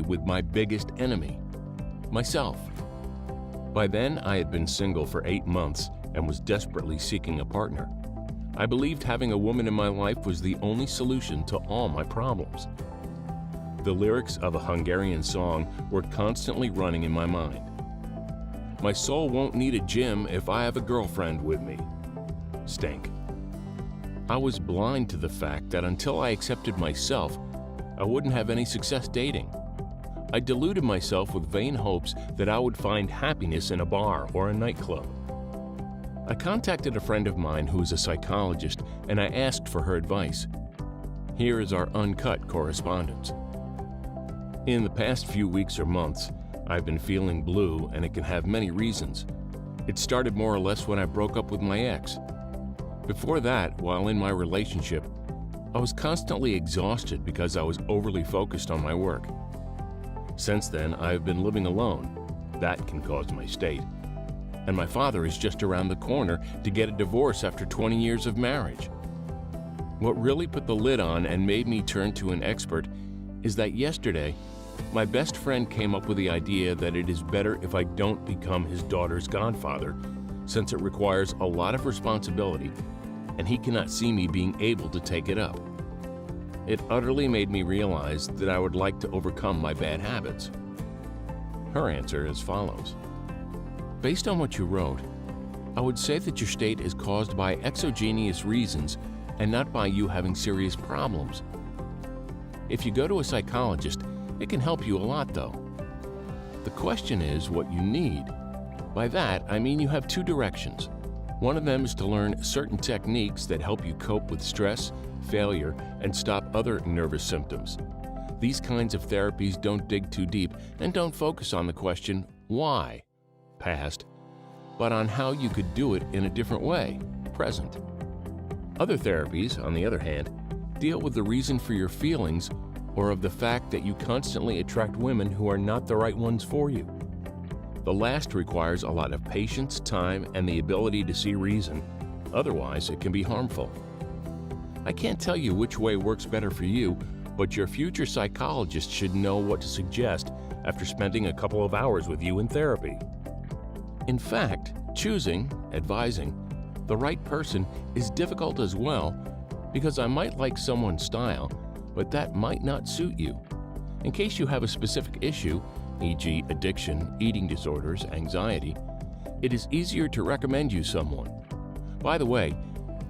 way with my biggest enemy, myself. By then, I had been single for 8 months and was desperately seeking a partner. I believed having a woman in my life was the only solution to all my problems. The lyrics of a Hungarian song were constantly running in my mind. My soul won't need a gym if I have a girlfriend with me. Stink. I was blind to the fact that until I accepted myself, I wouldn't have any success dating. I deluded myself with vain hopes that I would find happiness in a bar or a nightclub. I contacted a friend of mine who is a psychologist, and I asked for her advice. Here is our uncut correspondence. In the past few weeks or months, I've been feeling blue, and it can have many reasons. It started more or less when I broke up with my ex. Before that, while in my relationship, I was constantly exhausted because I was overly focused on my work. Since then, I've been living alone. That can cause my state. And my father is just around the corner to get a divorce after 20 years of marriage. What really put the lid on and made me turn to an expert is that yesterday, my best friend came up with the idea that it is better if I don't become his daughter's godfather, since it requires a lot of responsibility, and he cannot see me being able to take it up. It utterly made me realize that I would like to overcome my bad habits. Her answer is as follows. Based on what you wrote, I would say that your state is caused by exogenous reasons and not by you having serious problems. If you go to a psychologist, it can help you a lot though. The question is what you need. By that, I mean you have two directions. One of them is to learn certain techniques that help you cope with stress, failure, and stop other nervous symptoms. These kinds of therapies don't dig too deep and don't focus on the question, why? Past, but on how you could do it in a different way, present. Other therapies, on the other hand, deal with the reason for your feelings or of the fact that you constantly attract women who are not the right ones for you. The last requires a lot of patience, time, and the ability to see reason. Otherwise, it can be harmful. I can't tell you which way works better for you, but your future psychologist should know what to suggest after spending a couple of hours with you in therapy. In fact, choosing, advising, the right person is difficult as well because I might like someone's style, but that might not suit you. In case you have a specific issue, e.g. addiction, eating disorders, anxiety, it is easier to recommend you someone. By the way,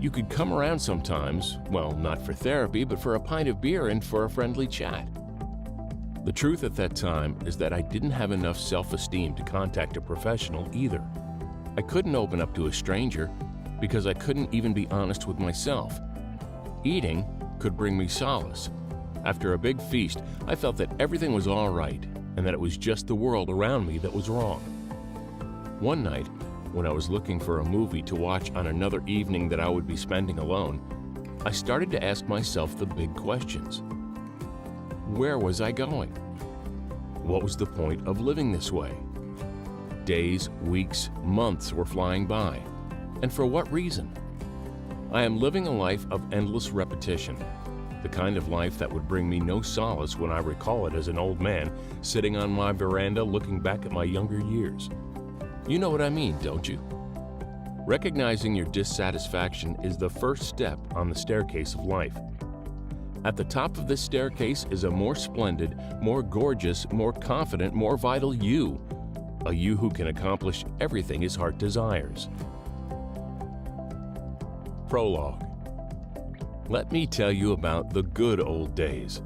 you could come around sometimes, well, not for therapy, but for a pint of beer and for a friendly chat. The truth at that time is that I didn't have enough self-esteem to contact a professional either. I couldn't open up to a stranger because I couldn't even be honest with myself. Eating could bring me solace. After a big feast, I felt that everything was all right and that it was just the world around me that was wrong. One night, when I was looking for a movie to watch on another evening that I would be spending alone, I started to ask myself the big questions. Where was I going? What was the point of living this way? Days, weeks, months were flying by. And for what reason? I am living a life of endless repetition, the kind of life that would bring me no solace when I recall it as an old man sitting on my veranda looking back at my younger years. You know what I mean, don't you? Recognizing your dissatisfaction is the first step on the staircase of life. At the top of this staircase is a more splendid, more gorgeous, more confident, more vital you, a you who can accomplish everything his heart desires. Prologue. Let me tell you about the good old days.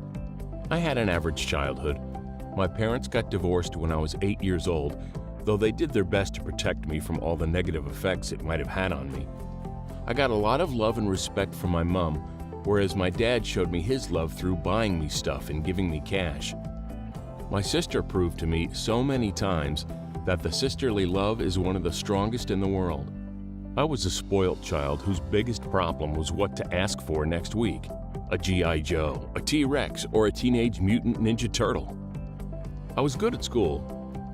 I had an average childhood. My parents got divorced when I was 8 years old, though they did their best to protect me from all the negative effects it might have had on me. I got a lot of love and respect from my mom, whereas my dad showed me his love through buying me stuff and giving me cash. My sister proved to me so many times that the sisterly love is one of the strongest in the world. I was a spoilt child whose biggest problem was what to ask for next week: a G.I. Joe, a T-Rex, or a Teenage Mutant Ninja Turtle. I was good at school.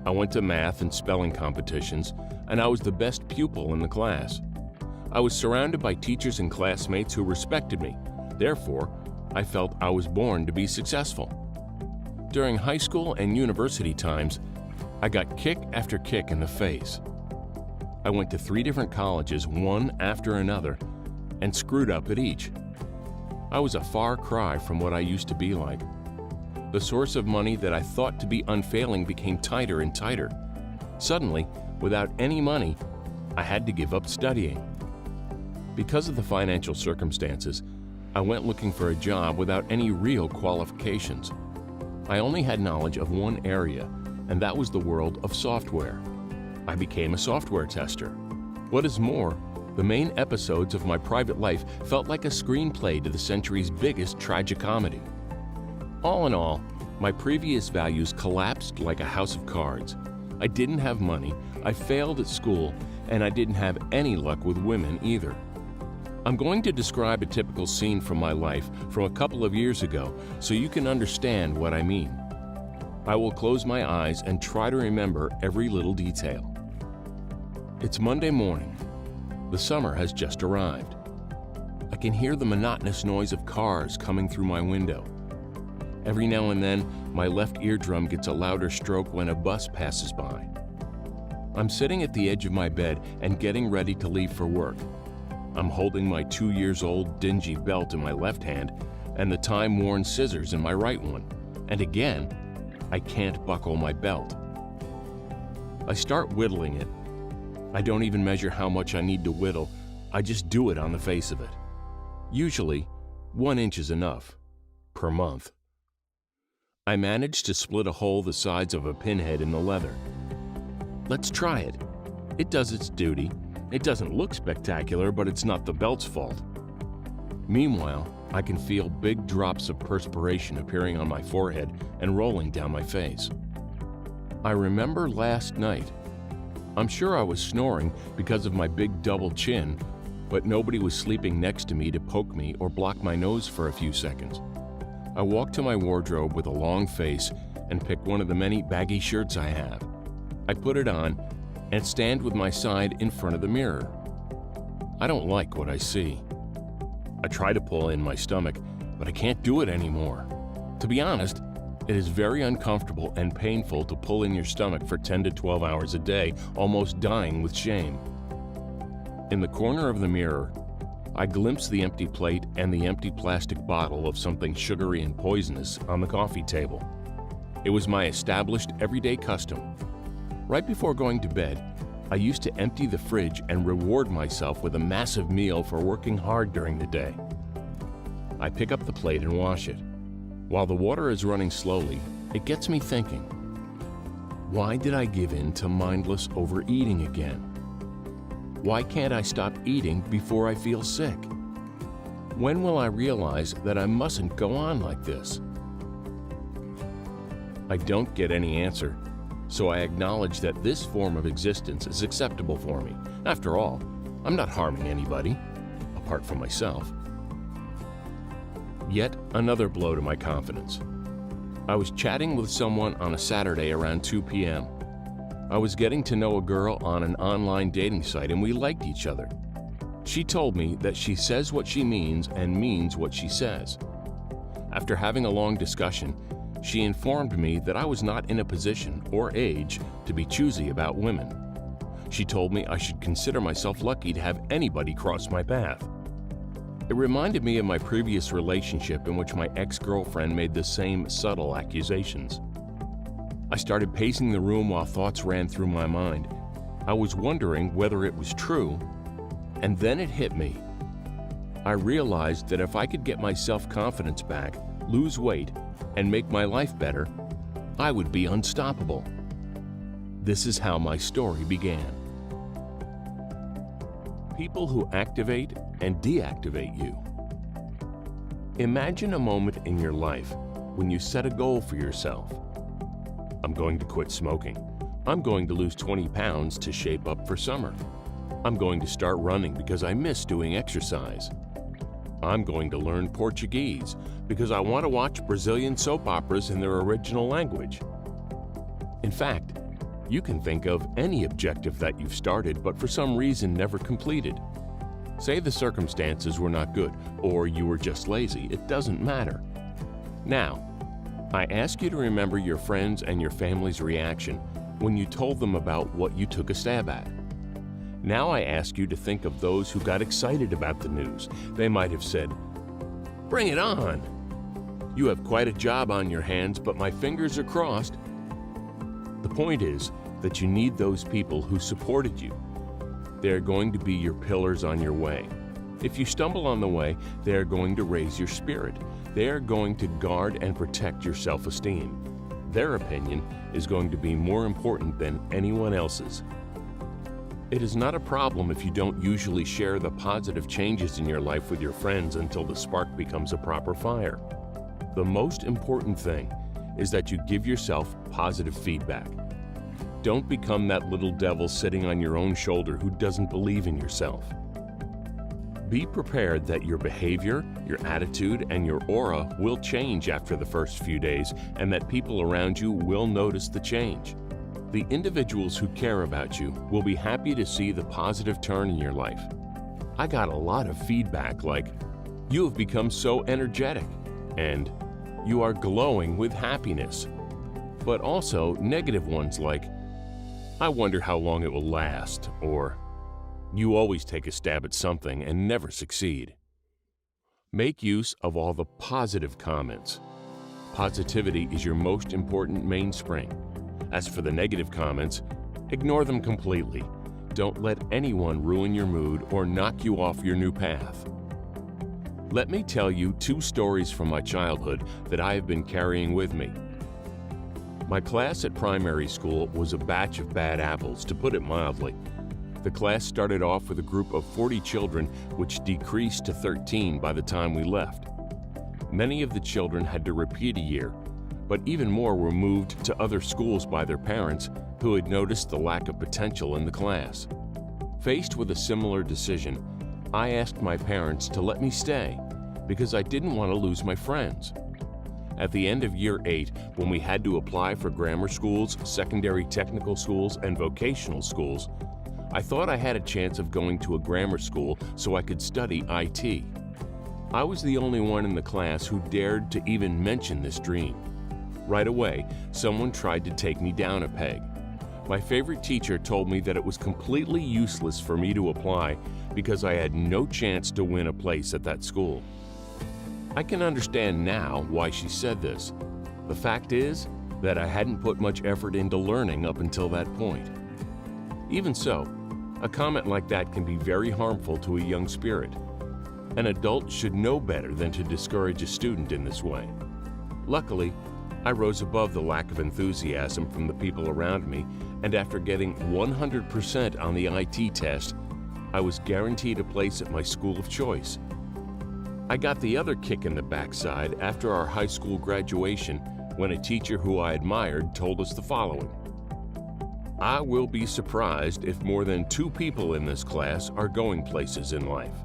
I went to math and spelling competitions, and I was the best pupil in the class. I was surrounded by teachers and classmates who respected me. Therefore, I felt I was born to be successful. during high school and university times, I got kick after kick in the face. I went to 3 different colleges, one after another, and screwed up at each. I was a far cry from what I used to be like. The source of money that I thought to be unfailing became tighter and tighter. Suddenly, without any money, I had to give up studying. Because of the financial circumstances, I went looking for a job without any real qualifications. I only had knowledge of one area, and that was the world of software. I became a software tester. What is more, the main episodes of my private life felt like a screenplay to the century's biggest tragicomedy. All in all, my previous values collapsed like a house of cards. I didn't have money, I failed at school, and I didn't have any luck with women either. I'm going to describe a typical scene from my life from a couple of years ago so you can understand what I mean. I will close my eyes and try to remember every little detail. It's Monday morning. The summer has just arrived. I can hear the monotonous noise of cars coming through my window. Every now and then, my left eardrum gets a louder stroke when a bus passes by. I'm sitting at the edge of my bed and getting ready to leave for work. I'm holding my 2-year-old dingy belt in my left hand and the time-worn scissors in my right one. And again, I can't buckle my belt. I start whittling it. I don't even measure how much I need to whittle. I just do it on the face of it. Usually, 1 inch is enough per month. I managed to split a hole the size of a pinhead in the leather. Let's try it. It does its duty. It doesn't look spectacular, but it's not the belt's fault. Meanwhile, I can feel big drops of perspiration appearing on my forehead and rolling down my face. I remember last night. I'm sure I was snoring because of my big double chin, but nobody was sleeping next to me to poke me or block my nose for a few seconds. I walk to my wardrobe with a long face and pick one of the many baggy shirts I have. I put it on and stand with my side in front of the mirror. I don't like what I see. I try to pull in my stomach, but I can't do it anymore. To be honest, it is very uncomfortable and painful to pull in your stomach for 10 to 12 hours a day, almost dying with shame. In the corner of the mirror, I glimpse the empty plate and the empty plastic bottle of something sugary and poisonous on the coffee table. It was my established everyday custom. Right before going to bed, I used to empty the fridge and reward myself with a massive meal for working hard during the day. I pick up the plate and wash it. While the water is running slowly, it gets me thinking, why did I give in to mindless overeating again? Why can't I stop eating before I feel sick? When will I realize that I mustn't go on like this? I don't get any answer, so I acknowledge that this form of existence is acceptable for me. After all, I'm not harming anybody, apart from myself. Yet another blow to my confidence. I was chatting with someone on a Saturday around 2 p.m. I was getting to know a girl on an online dating site and we liked each other. She told me that she says what she means and means what she says. After having a long discussion, she informed me that I was not in a position or age to be choosy about women. She told me I should consider myself lucky to have anybody cross my path. It reminded me of my previous relationship in which my ex-girlfriend made the same subtle accusations. I started pacing the room while thoughts ran through my mind. I was wondering whether it was true, and then it hit me. I realized that if I could get my self-confidence back, lose weight, and make my life better, I would be unstoppable. This is how my story began. People who activate and deactivate you. Imagine a moment in your life when you set a goal for yourself. I'm going to quit smoking. I'm going to lose 20 pounds to shape up for summer. I'm going to start running because I miss doing exercise. I'm going to learn Portuguese because I want to watch Brazilian soap operas in their original language. In fact, you can think of any objective that you've started but for some reason never completed. Say the circumstances were not good or you were just lazy, it doesn't matter. Now, I ask you to remember your friends and your family's reaction when you told them about what you took a stab at. Now I ask you to think of those who got excited about the news. They might have said, "Bring it on! You have quite a job on your hands, but my fingers are crossed." The point is that you need those people who supported you. They are going to be your pillars on your way. If you stumble on the way, they are going to raise your spirit. They are going to guard and protect your self-esteem. Their opinion is going to be more important than anyone else's. It is not a problem if you don't usually share the positive changes in your life with your friends until the spark becomes a proper fire. The most important thing is that you give yourself positive feedback. Don't become that little devil sitting on your own shoulder who doesn't believe in yourself. Be prepared that your behavior, your attitude, and your aura will change after the first few days, and that people around you will notice the change. The individuals who care about you will be happy to see the positive turn in your life. I got a lot of feedback like, "You have become so energetic," and "You are glowing with happiness." But also negative ones like, "I wonder how long it will last," or "You always take a stab at something and never succeed." Make use of all the positive comments. Positivity is your most important mainspring. As for the negative comments, ignore them completely. Don't let anyone ruin your mood or knock you off your new path. Let me tell you 2 stories from my childhood that I have been carrying with me. My class at primary school was a batch of bad apples, to put it mildly. The class started off with a group of 40 children, which decreased to 13 by the time we left. Many of the children had to repeat a year, but even more were moved to other schools by their parents who had noticed the lack of potential in the class. Faced with a similar decision, I asked my parents to let me stay because I didn't want to lose my friends. At the end of year 8, when we had to apply for grammar schools, secondary technical schools, and vocational schools, I thought I had a chance of going to a grammar school so I could study IT. I was the only one in the class who dared to even mention this dream. Right away, someone tried to take me down a peg. My favorite teacher told me that it was completely useless for me to apply because I had no chance to win a place at that school. I can understand now why she said this. The fact is that I hadn't put much effort into learning up until that point. Even so, a comment like that can be very harmful to a young spirit. An adult should know better than to discourage a student in this way. Luckily, I rose above the lack of enthusiasm from the people around me, and after getting 100% on the IT test, I was guaranteed a place at my school of choice. I got the other kick in the backside after our high school graduation when a teacher who I admired told us the following: "I will be surprised if more than 2 people in this class are going places in life."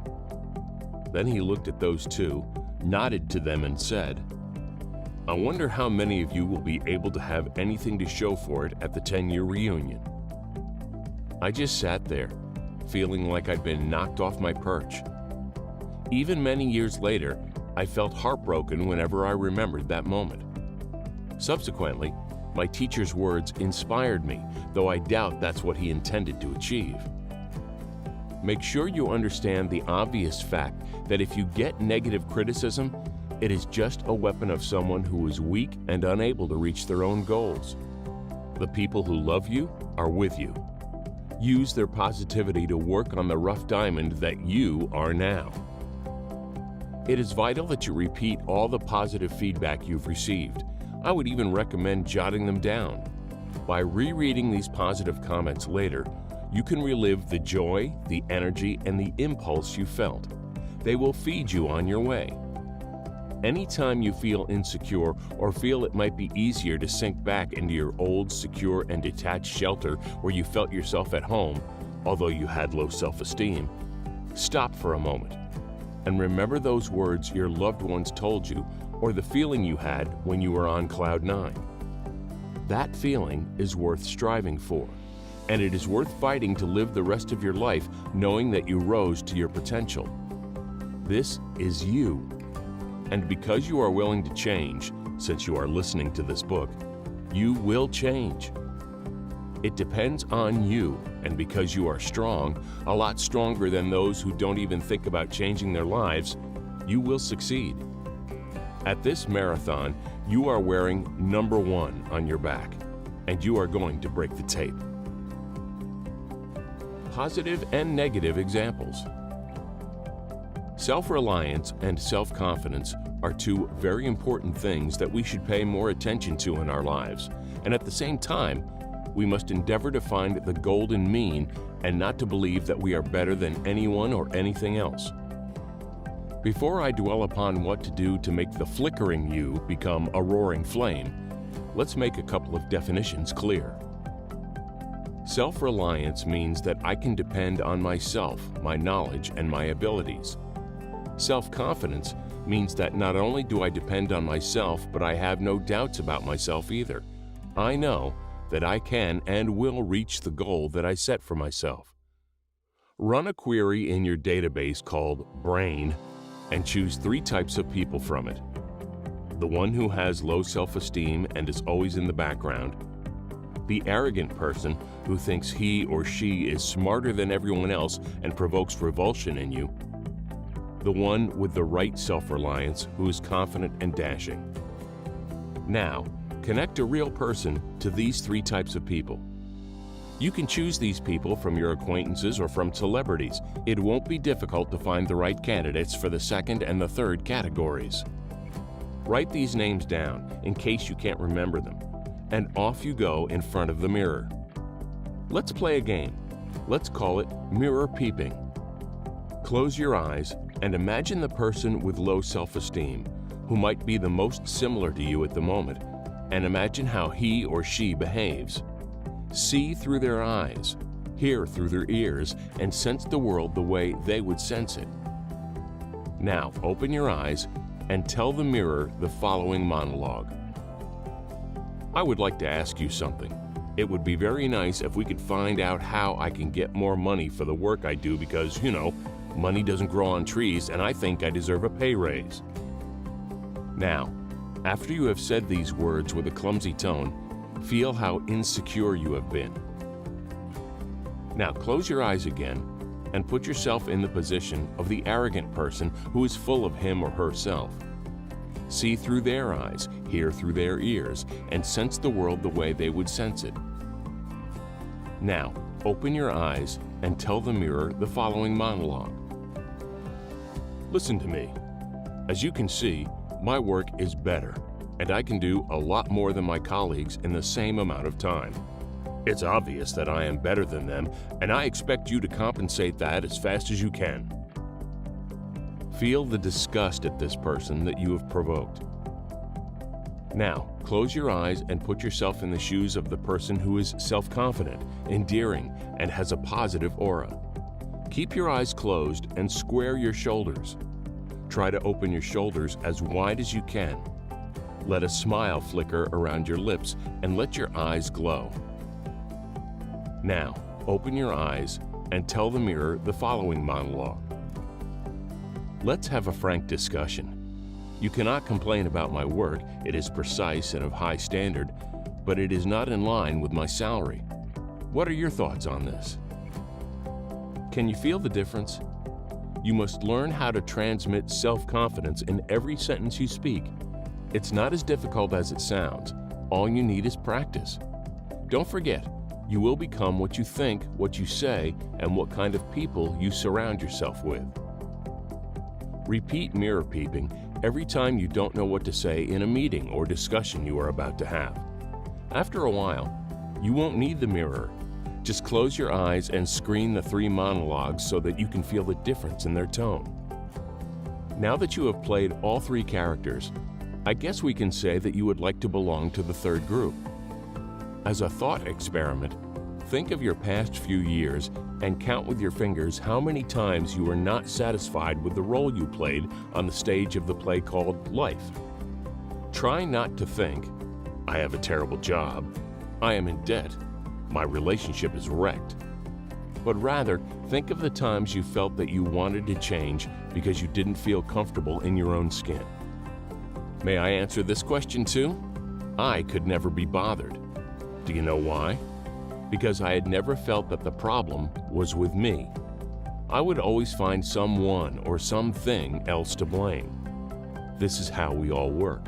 Then he looked at those 2, nodded to them and said, "I wonder how many of you will be able to have anything to show for it at the 10-year reunion." I just sat there, feeling like I'd been knocked off my perch. Even many years later, I felt heartbroken whenever I remembered that moment. Subsequently, my teacher's words inspired me, though I doubt that's what he intended to achieve. Make sure you understand the obvious fact that if you get negative criticism, it is just a weapon of someone who is weak and unable to reach their own goals. The people who love you are with you. Use their positivity to work on the rough diamond that you are now. It is vital that you repeat all the positive feedback you've received. I would even recommend jotting them down. By rereading these positive comments later, you can relive the joy, the energy, and the impulse you felt. They will feed you on your way. Anytime you feel insecure or feel it might be easier to sink back into your old, secure, and detached shelter where you felt yourself at home, although you had low self-esteem, stop for a moment and remember those words your loved ones told you or the feeling you had when you were on cloud 9. That feeling is worth striving for, and it is worth fighting to live the rest of your life knowing that you rose to your potential. This is you. And because you are willing to change, since you are listening to this book, you will change. It depends on you, and because you are strong, a lot stronger than those who don't even think about changing their lives, you will succeed. At this marathon, you are wearing number 1 on your back, and you are going to break the tape. Positive and negative examples. Self-reliance and self-confidence are two very important things that we should pay more attention to in our lives, and at the same time, we must endeavor to find the golden mean and not to believe that we are better than anyone or anything else. Before I dwell upon what to do to make the flickering you become a roaring flame, let's make a couple of definitions clear. Self-reliance means that I can depend on myself, my knowledge, and my abilities. Self-confidence means that not only do I depend on myself, but I have no doubts about myself either. I know that I can and will reach the goal that I set for myself. Run a query in your database called Brain and choose 3 types of people from it. The one who has low self-esteem and is always in the background. The arrogant person who thinks he or she is smarter than everyone else and provokes revulsion in you. The one with the right self-reliance who is confident and dashing. Now, connect a real person to these 3 types of people. You can choose these people from your acquaintances or from celebrities. It won't be difficult to find the right candidates for the 2nd and the 3rd categories. Write these names down in case you can't remember them, and off you go in front of the mirror. Let's play a game. Let's call it mirror peeping. Close your eyes and imagine the person with low self-esteem, who might be the most similar to you at the moment, and imagine how he or she behaves. See through their eyes, hear through their ears, and sense the world the way they would sense it. Now, open your eyes and tell the mirror the following monologue. I would like to ask you something. It would be very nice if we could find out how I can get more money for the work I do because, money doesn't grow on trees and I think I deserve a pay raise. Now, after you have said these words with a clumsy tone, feel how insecure you have been. Now close your eyes again and put yourself in the position of the arrogant person who is full of him or herself. See through their eyes, hear through their ears, and sense the world the way they would sense it. Now, open your eyes and tell the mirror the following monologue. Listen to me. As you can see, my work is better, and I can do a lot more than my colleagues in the same amount of time. It's obvious that I am better than them, and I expect you to compensate that as fast as you can. Feel the disgust at this person that you have provoked. Now, close your eyes and put yourself in the shoes of the person who is self-confident, endearing, and has a positive aura. Keep your eyes closed and square your shoulders. Try to open your shoulders as wide as you can. Let a smile flicker around your lips and let your eyes glow. Now, open your eyes and tell the mirror the following monologue. Let's have a frank discussion. You cannot complain about my work. It is precise and of high standard, but it is not in line with my salary. What are your thoughts on this? Can you feel the difference? You must learn how to transmit self-confidence in every sentence you speak. It's not as difficult as it sounds. All you need is practice. Don't forget, you will become what you think, what you say, and what kind of people you surround yourself with. Repeat mirror peeping every time you don't know what to say in a meeting or discussion you are about to have. After a while, you won't need the mirror. Just close your eyes and screen the 3 monologues so that you can feel the difference in their tone. Now that you have played all 3 characters, I guess we can say that you would like to belong to the 3rd group. As a thought experiment, think of your past few years and count with your fingers how many times you were not satisfied with the role you played on the stage of the play called Life. Try not to think, I have a terrible job, I am in debt, my relationship is wrecked. But rather, think of the times you felt that you wanted to change because you didn't feel comfortable in your own skin. May I answer this question too? I could never be bothered. Do you know why? Because I had never felt that the problem was with me. I would always find someone or something else to blame. This is how we all work.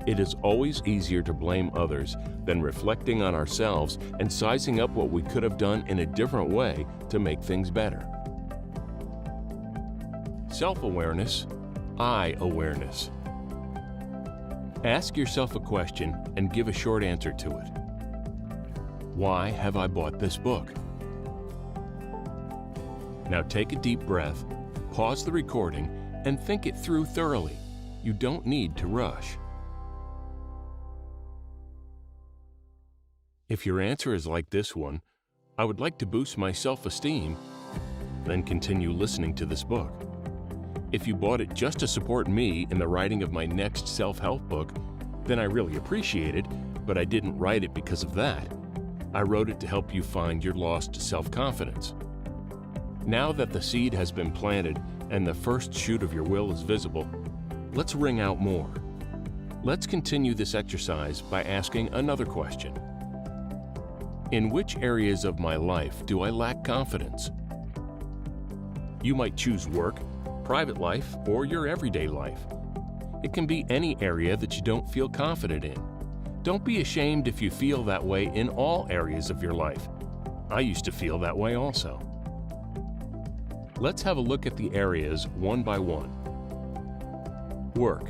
It is always easier to blame others than reflecting on ourselves and sizing up what we could have done in a different way to make things better. Self-awareness, I-awareness. Ask yourself a question and give a short answer to it. Why have I bought this book? Now take a deep breath, pause the recording, and think it through thoroughly. You don't need to rush. If your answer is like this one, I would like to boost my self-esteem, then continue listening to this book. If you bought it just to support me in the writing of my next self-help book, then I really appreciate it, but I didn't write it because of that. I wrote it to help you find your lost self-confidence. Now that the seed has been planted and the first shoot of your will is visible, let's wring out more. Let's continue this exercise by asking another question. In which areas of my life do I lack confidence? You might choose work, private life, or your everyday life. It can be any area that you don't feel confident in. Don't be ashamed if you feel that way in all areas of your life. I used to feel that way also. Let's have a look at the areas one by one. Work.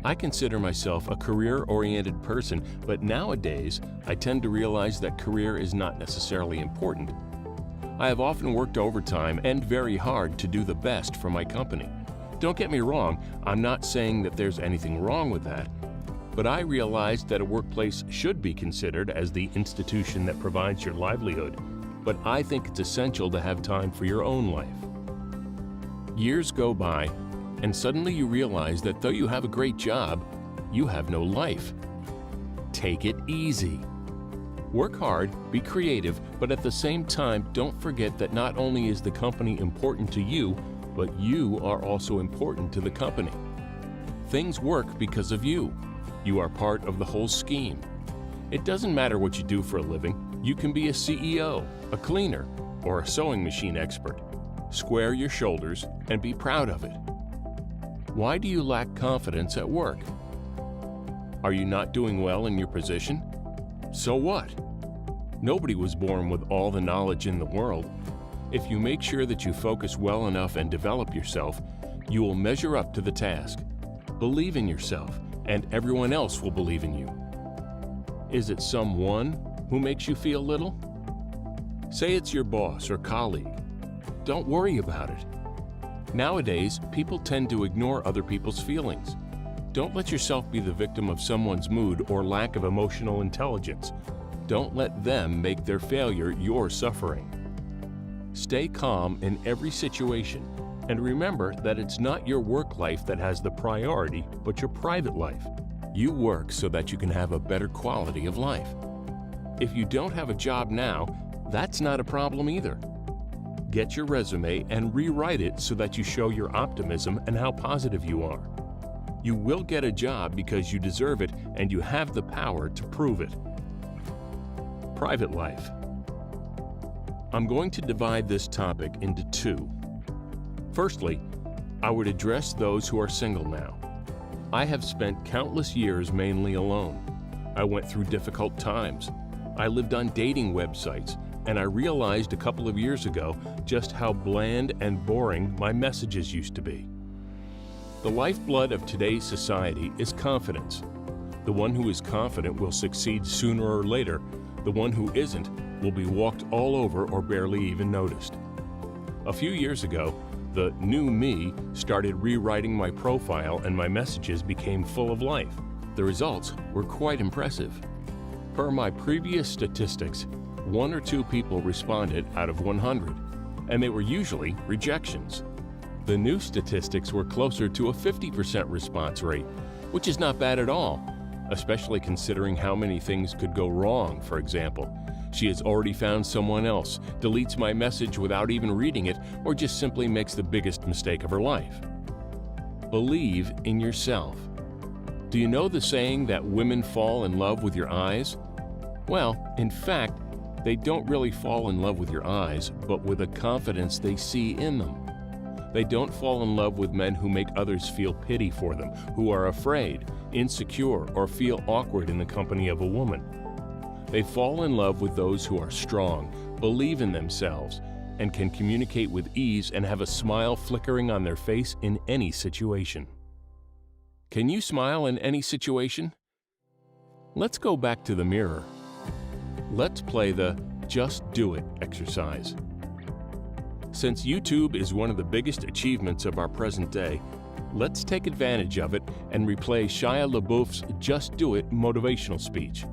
I consider myself a career-oriented person, but nowadays I tend to realize that career is not necessarily important. I have often worked overtime and very hard to do the best for my company. Don't get me wrong, I'm not saying that there's anything wrong with that, but I realized that a workplace should be considered as the institution that provides your livelihood, but I think it's essential to have time for your own life. Years go by, and suddenly you realize that though you have a great job, you have no life. Take it easy. Work hard, be creative, but at the same time, don't forget that not only is the company important to you, but you are also important to the company. Things work because of you. You are part of the whole scheme. It doesn't matter what you do for a living. You can be a CEO, a cleaner, or a sewing machine expert. Square your shoulders and be proud of it. Why do you lack confidence at work? Are you not doing well in your position? So what? Nobody was born with all the knowledge in the world. If you make sure that you focus well enough and develop yourself, you will measure up to the task. Believe in yourself, and everyone else will believe in you. Is it someone who makes you feel little? Say it's your boss or colleague. Don't worry about it. Nowadays, people tend to ignore other people's feelings. Don't let yourself be the victim of someone's mood or lack of emotional intelligence. Don't let them make their failure your suffering. Stay calm in every situation, and remember that it's not your work life that has the priority, but your private life. You work so that you can have a better quality of life. If you don't have a job now, that's not a problem either. Get your resume and rewrite it so that you show your optimism and how positive you are. You will get a job because you deserve it and you have the power to prove it. Private life. I'm going to divide this topic into two. Firstly, I would address those who are single now. I have spent countless years mainly alone. I went through difficult times. I lived on dating websites, and I realized a couple of years ago just how bland and boring my messages used to be. The lifeblood of today's society is confidence. The one who is confident will succeed sooner or later. The one who isn't will be walked all over or barely even noticed. A few years ago, the new me started rewriting my profile and my messages became full of life. The results were quite impressive. Per my previous statistics, 1 or 2 people responded out of 100, and they were usually rejections. The new statistics were closer to a 50% response rate, which is not bad at all, especially considering how many things could go wrong. For example, she has already found someone else, deletes my message without even reading it, or just simply makes the biggest mistake of her life. Believe in yourself. Do you know the saying that women fall in love with your eyes? Well, in fact, they don't really fall in love with your eyes, but with the confidence they see in them. They don't fall in love with men who make others feel pity for them, who are afraid, insecure, or feel awkward in the company of a woman. They fall in love with those who are strong, believe in themselves, and can communicate with ease and have a smile flickering on their face in any situation. Can you smile in any situation? Let's go back to the mirror. Let's play the Just Do It exercise. Since YouTube is one of the biggest achievements of our present day, let's take advantage of it and replay Shia LaBeouf's Just Do It motivational speech.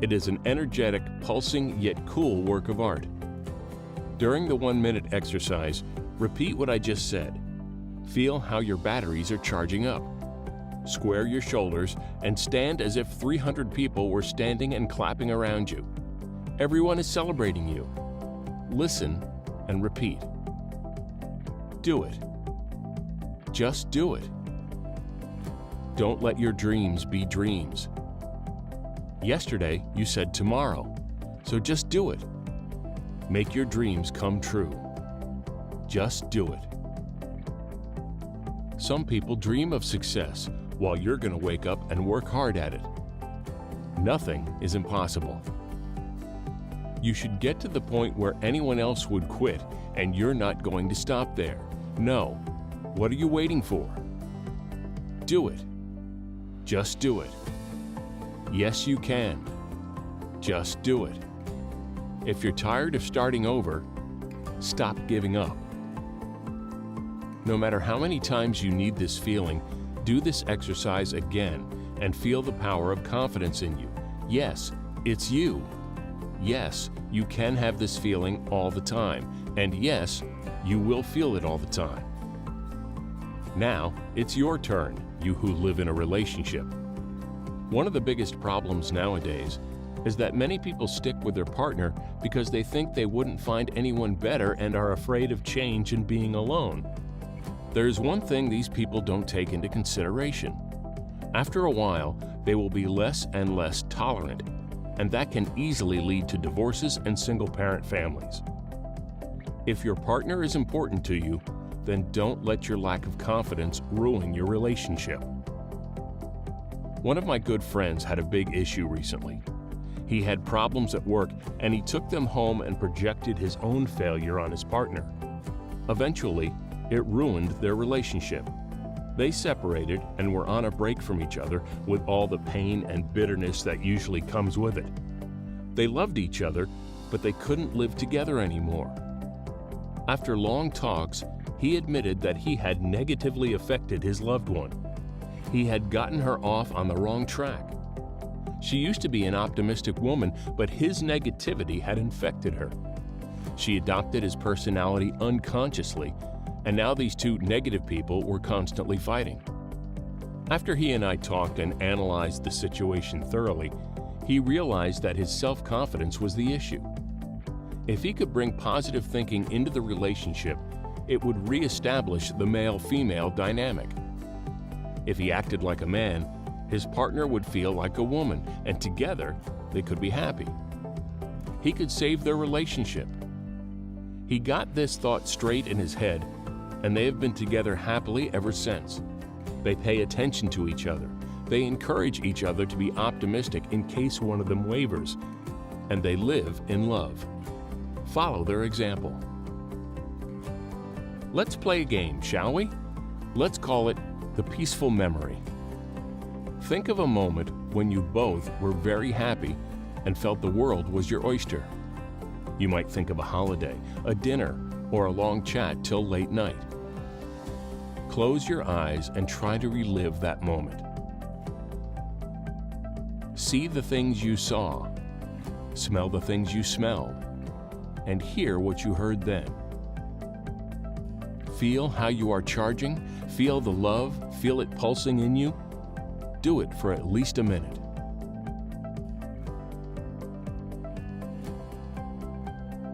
It is an energetic, pulsing, yet cool work of art. During the 1-minute exercise, repeat what I just said. Feel how your batteries are charging up. Square your shoulders and stand as if 300 people were standing and clapping around you. Everyone is celebrating you. Listen and repeat. Do it. Just do it. Don't let your dreams be dreams. Yesterday, you said tomorrow, so just do it. Make your dreams come true. Just do it. Some people dream of success, while you're going to wake up and work hard at it. Nothing is impossible. You should get to the point where anyone else would quit, and you're not going to stop there. No. What are you waiting for? Do it. Just do it. Yes, you can. Just do it. If you're tired of starting over, stop giving up. No matter how many times you need this feeling, do this exercise again and feel the power of confidence in you. Yes, it's you. Yes, you can have this feeling all the time. And yes, you will feel it all the time. Now, it's your turn, you who live in a relationship. One of the biggest problems nowadays is that many people stick with their partner because they think they wouldn't find anyone better and are afraid of change and being alone. There's one thing these people don't take into consideration. After a while, they will be less and less tolerant, and that can easily lead to divorces and single-parent families. If your partner is important to you, then don't let your lack of confidence ruin your relationship. One of my good friends had a big issue recently. He had problems at work, and he took them home and projected his own failure on his partner. Eventually, it ruined their relationship. They separated and were on a break from each other with all the pain and bitterness that usually comes with it. They loved each other, but they couldn't live together anymore. After long talks, he admitted that he had negatively affected his loved one. He had gotten her off on the wrong track. She used to be an optimistic woman, but his negativity had infected her. She adopted his personality unconsciously, and now these two negative people were constantly fighting. After he and I talked and analyzed the situation thoroughly, he realized that his self-confidence was the issue. If he could bring positive thinking into the relationship, it would reestablish the male-female dynamic. If he acted like a man, his partner would feel like a woman, and together they could be happy. He could save their relationship. He got this thought straight in his head, and they have been together happily ever since. They pay attention to each other. They encourage each other to be optimistic in case one of them wavers, and they live in love. Follow their example. Let's play a game, shall we? Let's call it the peaceful memory. Think of a moment when you both were very happy and felt the world was your oyster. You might think of a holiday, a dinner, or a long chat till late night. Close your eyes and try to relive that moment. See the things you saw, smell the things you smelled, and hear what you heard then. Feel how you are charging, feel the love, feel it pulsing in you. Do it for at least a minute.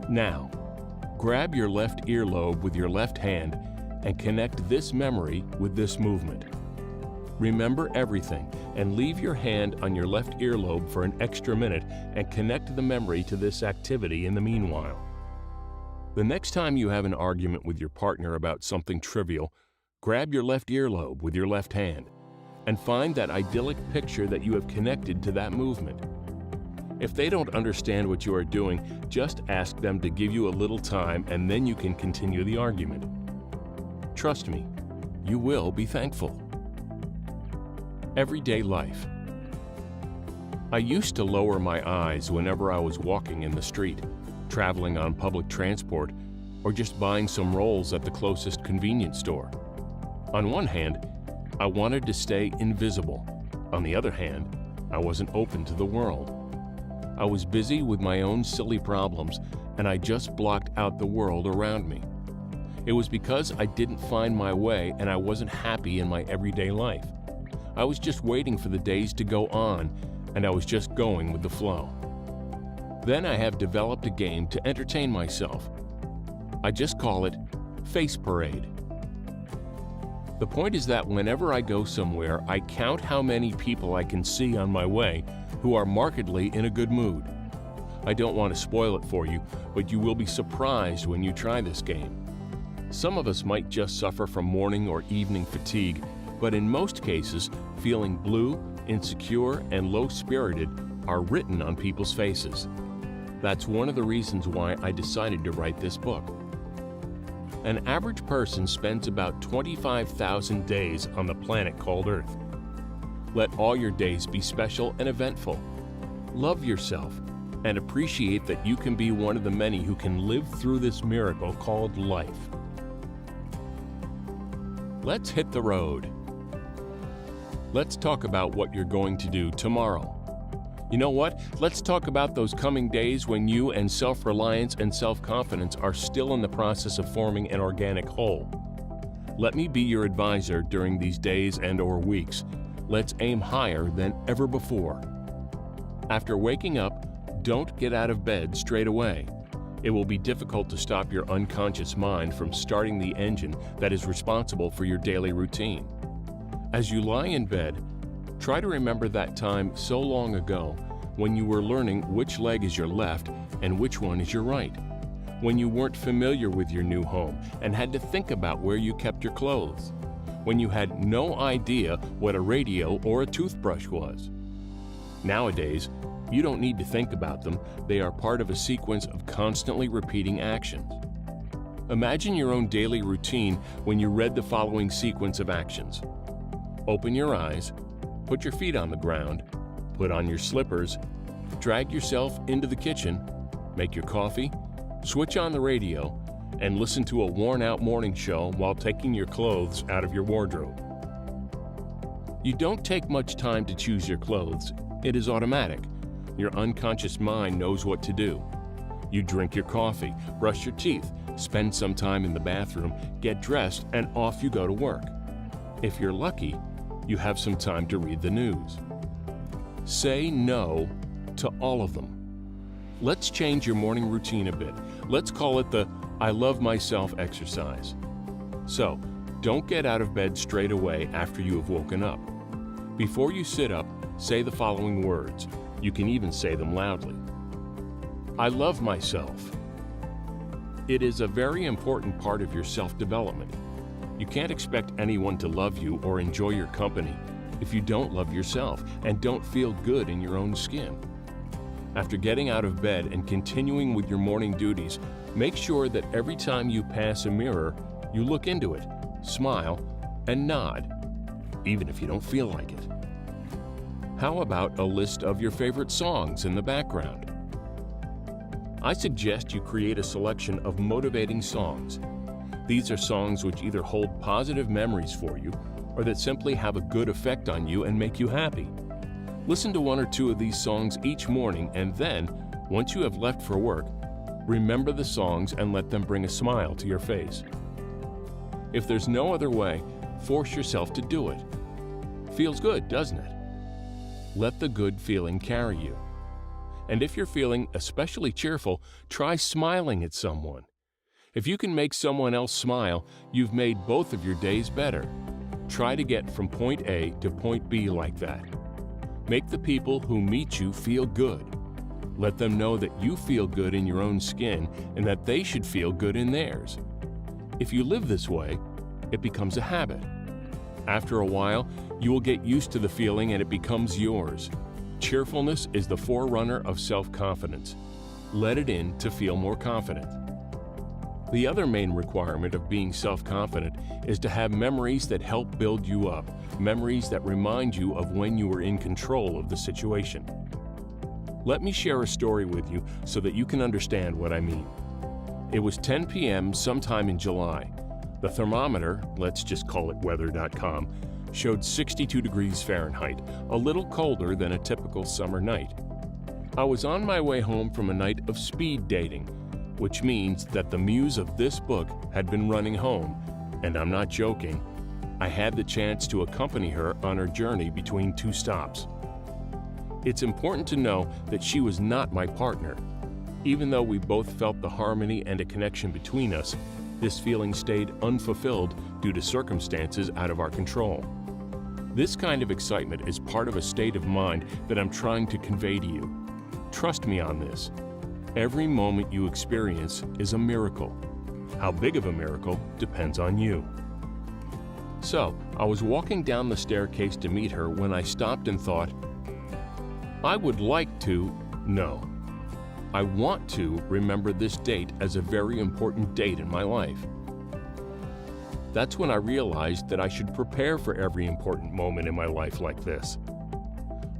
Now, grab your left earlobe with your left hand and connect this memory with this movement. Remember everything and leave your hand on your left earlobe for an extra minute and connect the memory to this activity in the meanwhile. The next time you have an argument with your partner about something trivial, grab your left earlobe with your left hand and find that idyllic picture that you have connected to that movement. If they don't understand what you are doing, just ask them to give you a little time and then you can continue the argument. Trust me, you will be thankful. Everyday life. I used to lower my eyes whenever I was walking in the street, traveling on public transport, or just buying some rolls at the closest convenience store. On one hand, I wanted to stay invisible. On the other hand, I wasn't open to the world. I was busy with my own silly problems, and I just blocked out the world around me. It was because I didn't find my way and I wasn't happy in my everyday life. I was just waiting for the days to go on, and I was just going with the flow. Then I have developed a game to entertain myself. I just call it Face Parade. The point is that whenever I go somewhere, I count how many people I can see on my way who are markedly in a good mood. I don't want to spoil it for you, but you will be surprised when you try this game. Some of us might just suffer from morning or evening fatigue, but in most cases, feeling blue, insecure, and low-spirited are written on people's faces. That's one of the reasons why I decided to write this book. An average person spends about 25,000 days on the planet called Earth. Let all your days be special and eventful. Love yourself and appreciate that you can be one of the many who can live through this miracle called life. Let's hit the road. Let's talk about what you're going to do tomorrow. You know what? Let's talk about those coming days when you and self-reliance and self-confidence are still in the process of forming an organic whole. Let me be your advisor during these days and/or weeks. Let's aim higher than ever before. After waking up, don't get out of bed straight away. It will be difficult to stop your unconscious mind from starting the engine that is responsible for your daily routine. As you lie in bed, try to remember that time so long ago when you were learning which leg is your left and which one is your right, when you weren't familiar with your new home and had to think about where you kept your clothes, when you had no idea what a radio or a toothbrush was. Nowadays, you don't need to think about them. They are part of a sequence of constantly repeating actions. Imagine your own daily routine when you read the following sequence of actions. Open your eyes, put your feet on the ground, put on your slippers, drag yourself into the kitchen, make your coffee, switch on the radio, and listen to a worn-out morning show while taking your clothes out of your wardrobe. You don't take much time to choose your clothes. It is automatic. Your unconscious mind knows what to do. You drink your coffee, brush your teeth, spend some time in the bathroom, get dressed, and off you go to work. If you're lucky, you have some time to read the news. Say no to all of them. Let's change your morning routine a bit. Let's call it the I love myself exercise. So, don't get out of bed straight away after you have woken up. Before you sit up, say the following words. You can even say them loudly. I love myself. It is a very important part of your self-development. You can't expect anyone to love you or enjoy your company if you don't love yourself and don't feel good in your own skin. After getting out of bed and continuing with your morning duties, make sure that every time you pass a mirror, you look into it, smile, and nod, even if you don't feel like it. How about a list of your favorite songs in the background? I suggest you create a selection of motivating songs. These are songs which either hold positive memories for you or that simply have a good effect on you and make you happy. Listen to one or two of these songs each morning and then, once you have left for work, remember the songs and let them bring a smile to your face. If there's no other way, force yourself to do it. Feels good, doesn't it? Let the good feeling carry you. And if you're feeling especially cheerful, try smiling at someone. If you can make someone else smile, you've made both of your days better. Try to get from point A to point B like that. Make the people who meet you feel good. Let them know that you feel good in your own skin and that they should feel good in theirs. If you live this way, it becomes a habit. After a while, you will get used to the feeling and it becomes yours. Cheerfulness is the forerunner of self-confidence. Let it in to feel more confident. The other main requirement of being self-confident is to have memories that help build you up, memories that remind you of when you were in control of the situation. Let me share a story with you so that you can understand what I mean. It was 10 p.m. sometime in July. The thermometer, let's just call it weather.com, showed 62 degrees Fahrenheit, a little colder than a typical summer night. I was on my way home from a night of speed dating, which means that the muse of this book had been running home, and I'm not joking. I had the chance to accompany her on her journey between two stops. It's important to know that she was not my partner. Even though we both felt the harmony and a connection between us, this feeling stayed unfulfilled due to circumstances out of our control. This kind of excitement is part of a state of mind that I'm trying to convey to you. Trust me on this. Every moment you experience is a miracle. How big of a miracle depends on you. So, I was walking down the staircase to meet her when I stopped and thought, I would like to, no, I want to remember this date as a very important date in my life. That's when I realized that I should prepare for every important moment in my life like this.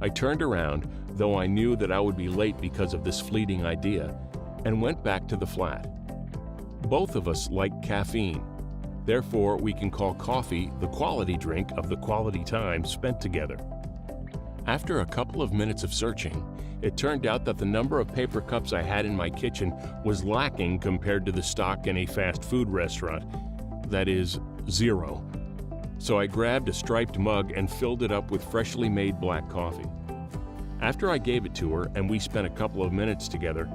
I turned around, though I knew that I would be late because of this fleeting idea, and went back to the flat. Both of us like caffeine. Therefore, we can call coffee the quality drink of the quality time spent together. After a couple of minutes of searching, it turned out that the number of paper cups I had in my kitchen was lacking compared to the stock in a fast food restaurant. That is, 0. So I grabbed a striped mug and filled it up with freshly made black coffee. After I gave it to her and we spent a couple of minutes together,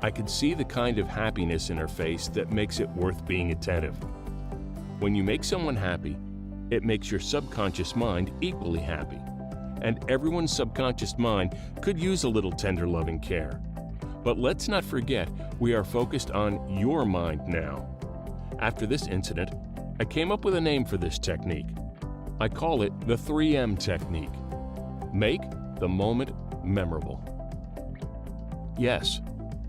I could see the kind of happiness in her face that makes it worth being attentive. When you make someone happy, it makes your subconscious mind equally happy. And everyone's subconscious mind could use a little tender loving care. But let's not forget, we are focused on your mind now. After this incident, I came up with a name for this technique. I call it the 3M technique. Make the moment memorable. Yes,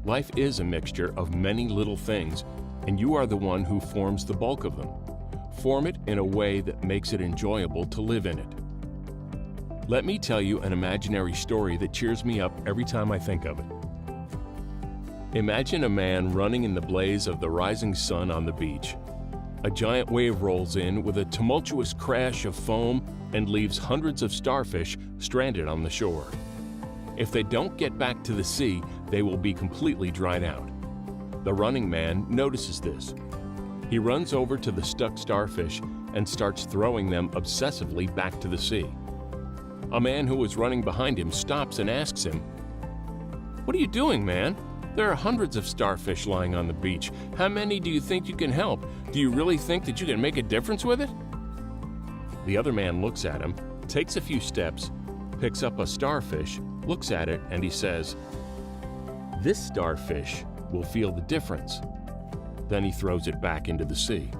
life is a mixture of many little things, and you are the one who forms the bulk of them. Form it in a way that makes it enjoyable to live in it. Let me tell you an imaginary story that cheers me up every time I think of it. Imagine a man running in the blaze of the rising sun on the beach. A giant wave rolls in with a tumultuous crash of foam and leaves hundreds of starfish stranded on the shore. If they don't get back to the sea, they will be completely dried out. The running man notices this. He runs over to the stuck starfish and starts throwing them obsessively back to the sea. A man who was running behind him stops and asks him, "What are you doing, man? There are hundreds of starfish lying on the beach. How many do you think you can help? Do you really think that you can make a difference with it?" The other man looks at him, takes a few steps, picks up a starfish, looks at it, and he says, "This starfish will feel the difference." Then he throws it back into the sea.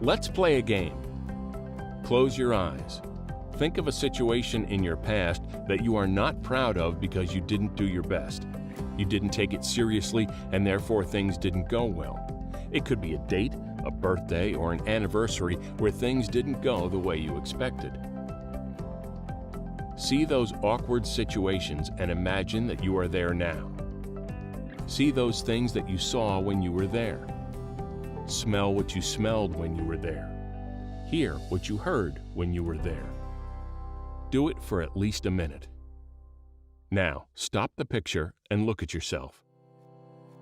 Let's play a game. Close your eyes. Think of a situation in your past that you are not proud of because you didn't do your best. You didn't take it seriously, and therefore things didn't go well. It could be a date, a birthday, or an anniversary where things didn't go the way you expected. See those awkward situations and imagine that you are there now. See those things that you saw when you were there. Smell what you smelled when you were there. Hear what you heard when you were there. Do it for at least a minute. Now, stop the picture and look at yourself.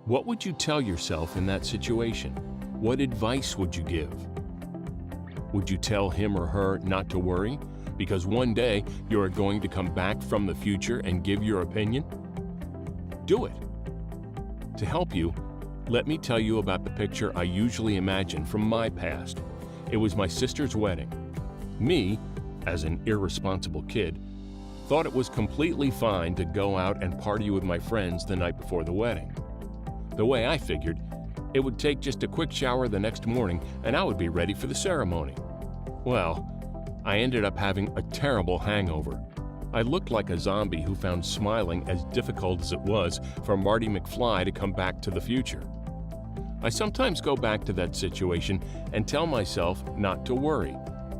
What would you tell yourself in that situation? What advice would you give? Would you tell him or her not to worry, because one day you are going to come back from the future and give your opinion? Do it. To help you, Let me tell you about the picture I usually imagine from my past. It was my sister's wedding. Me, as an irresponsible kid, thought it was completely fine to go out and party with my friends the night before the wedding. The way I figured, it would take just a quick shower the next morning and I would be ready for the ceremony. Well, I ended up having a terrible hangover. I looked like a zombie who found smiling as difficult as it was for Marty McFly to come back to the future. I sometimes go back to that situation and tell myself not to worry.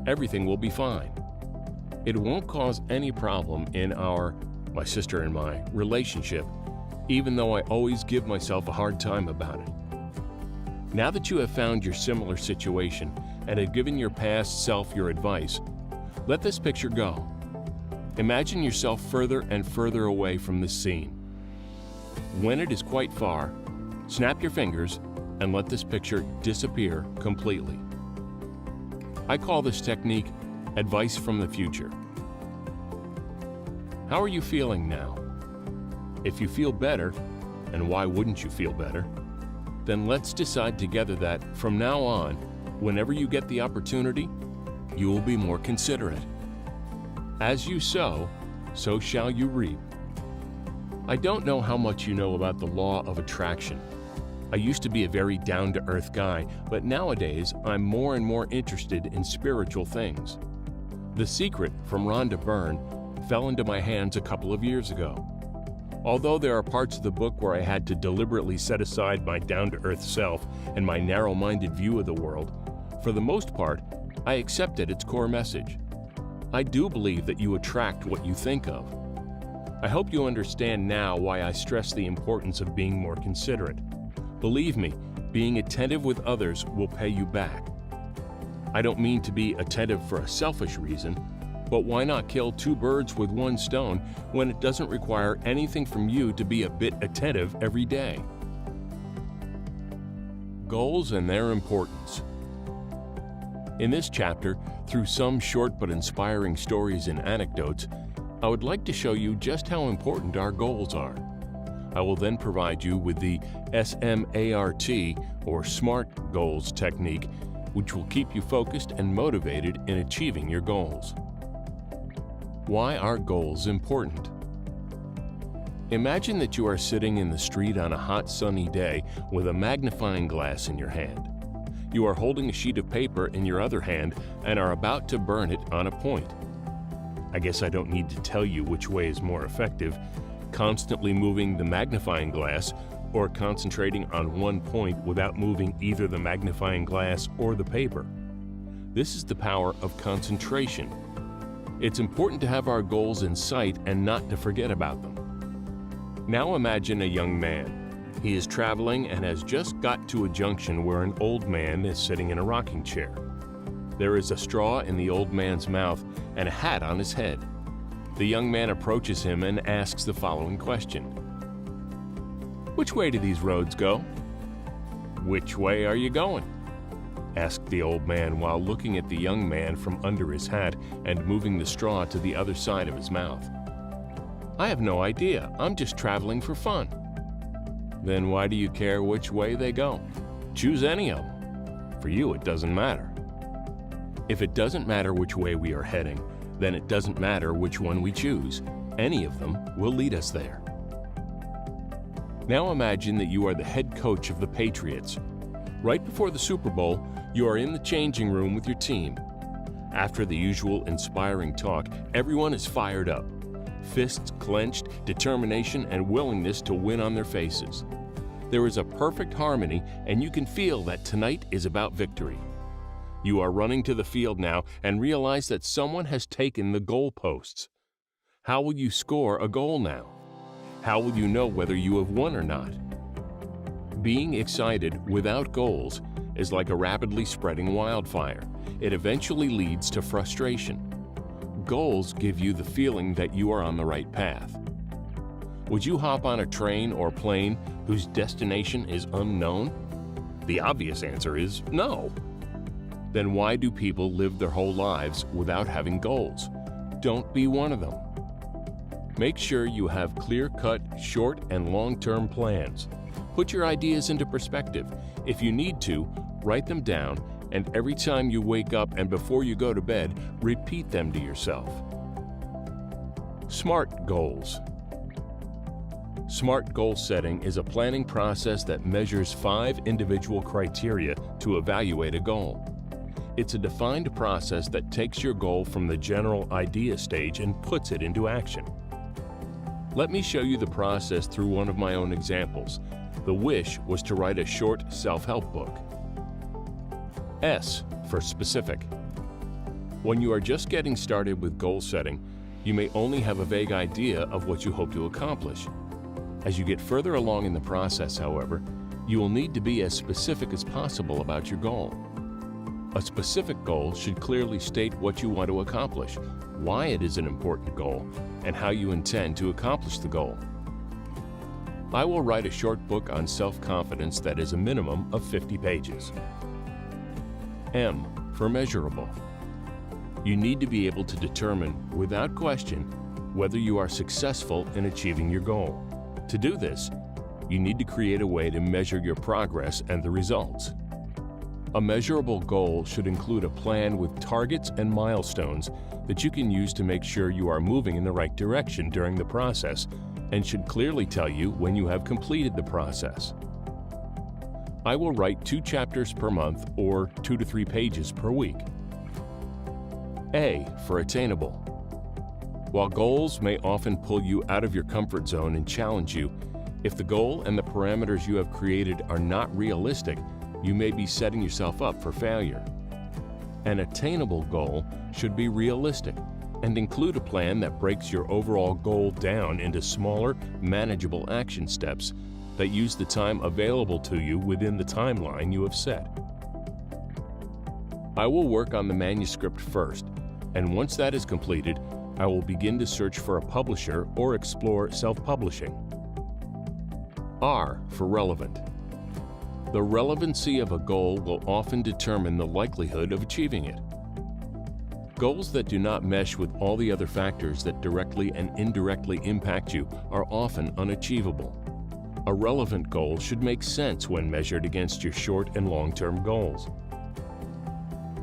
Everything will be fine. It won't cause any problem in my sister and my relationship, even though I always give myself a hard time about it. Now that you have found your similar situation and have given your past self your advice, let this picture go. Imagine yourself further and further away from this scene. When it is quite far, snap your fingers and let this picture disappear completely. I call this technique advice from the future. How are you feeling now? If you feel better, and why wouldn't you feel better, then let's decide together that from now on, whenever you get the opportunity, you will be more considerate. As you sow, so shall you reap. I don't know how much you know about the law of attraction. I used to be a very down-to-earth guy, but nowadays I'm more and more interested in spiritual things. The Secret from Rhonda Byrne fell into my hands a couple of years ago. Although there are parts of the book where I had to deliberately set aside my down-to-earth self and my narrow-minded view of the world, for the most part, I accepted its core message. I do believe that you attract what you think of. I hope you understand now why I stress the importance of being more considerate. Believe me, being attentive with others will pay you back. I don't mean to be attentive for a selfish reason, but why not kill two birds with one stone when it doesn't require anything from you to be a bit attentive every day? Goals and their importance. In this chapter, through some short but inspiring stories and anecdotes, I would like to show you just how important our goals are. I will then provide you with the SMART, or SMART Goals technique, which will keep you focused and motivated in achieving your goals. Why are goals important? Imagine that you are sitting in the street on a hot sunny day with a magnifying glass in your hand. You are holding a sheet of paper in your other hand and are about to burn it on a point. I guess I don't need to tell you which way is more effective, constantly moving the magnifying glass or concentrating on one point without moving either the magnifying glass or the paper. This is the power of concentration. It's important to have our goals in sight and not to forget about them. Now imagine a young man. He is traveling and has just got to a junction where an old man is sitting in a rocking chair. There is a straw in the old man's mouth and a hat on his head. The young man approaches him and asks the following question. "Which way do these roads go?" "Which way are you going?" asked the old man while looking at the young man from under his hat and moving the straw to the other side of his mouth. "I have no idea. I'm just traveling for fun." "Then why do you care which way they go? Choose any of them. For you, it doesn't matter." If it doesn't matter which way we are heading, then it doesn't matter which one we choose. Any of them will lead us there. Now imagine that you are the head coach of the Patriots. Right before the Super Bowl, you are in the changing room with your team. After the usual inspiring talk, everyone is fired up. Fists clenched, determination and willingness to win on their faces. There is a perfect harmony, and you can feel that tonight is about victory. You are running to the field now and realize that someone has taken the goalposts. How will you score a goal now? How will you know whether you have won or not? Being excited without goals is like a rapidly spreading wildfire. It eventually leads to frustration. Goals give you the feeling that you are on the right path. Would you hop on a train or plane whose destination is unknown? The obvious answer is no. Then why do people live their whole lives without having goals? Don't be one of them. Make sure you have clear-cut, short and long-term plans. Put your ideas into perspective. If you need to, write them down, and every time you wake up and before you go to bed, repeat them to yourself. SMART goals. SMART goal setting is a planning process that measures 5 individual criteria to evaluate a goal. It's a defined process that takes your goal from the general idea stage and puts it into action. Let me show you the process through one of my own examples. The wish was to write a short self-help book. S for specific. When you are just getting started with goal setting, you may only have a vague idea of what you hope to accomplish. As you get further along in the process, however, you will need to be as specific as possible about your goal. A specific goal should clearly state what you want to accomplish, why it is an important goal, and how you intend to accomplish the goal. I will write a short book on self-confidence that is a minimum of 50 pages. M for measurable. You need to be able to determine, without question, whether you are successful in achieving your goal. To do this, you need to create a way to measure your progress and the results. A measurable goal should include a plan with targets and milestones that you can use to make sure you are moving in the right direction during the process, and should clearly tell you when you have completed the process. I will write 2 chapters per month or 2 to 3 pages per week. A for attainable. While goals may often pull you out of your comfort zone and challenge you, if the goal and the parameters you have created are not realistic, you may be setting yourself up for failure. An attainable goal should be realistic and include a plan that breaks your overall goal down into smaller, manageable action steps that use the time available to you within the timeline you have set. I will work on the manuscript first, and once that is completed, I will begin to search for a publisher or explore self-publishing. R for relevant. The relevancy of a goal will often determine the likelihood of achieving it. Goals that do not mesh with all the other factors that directly and indirectly impact you are often unachievable. A relevant goal should make sense when measured against your short and long-term goals.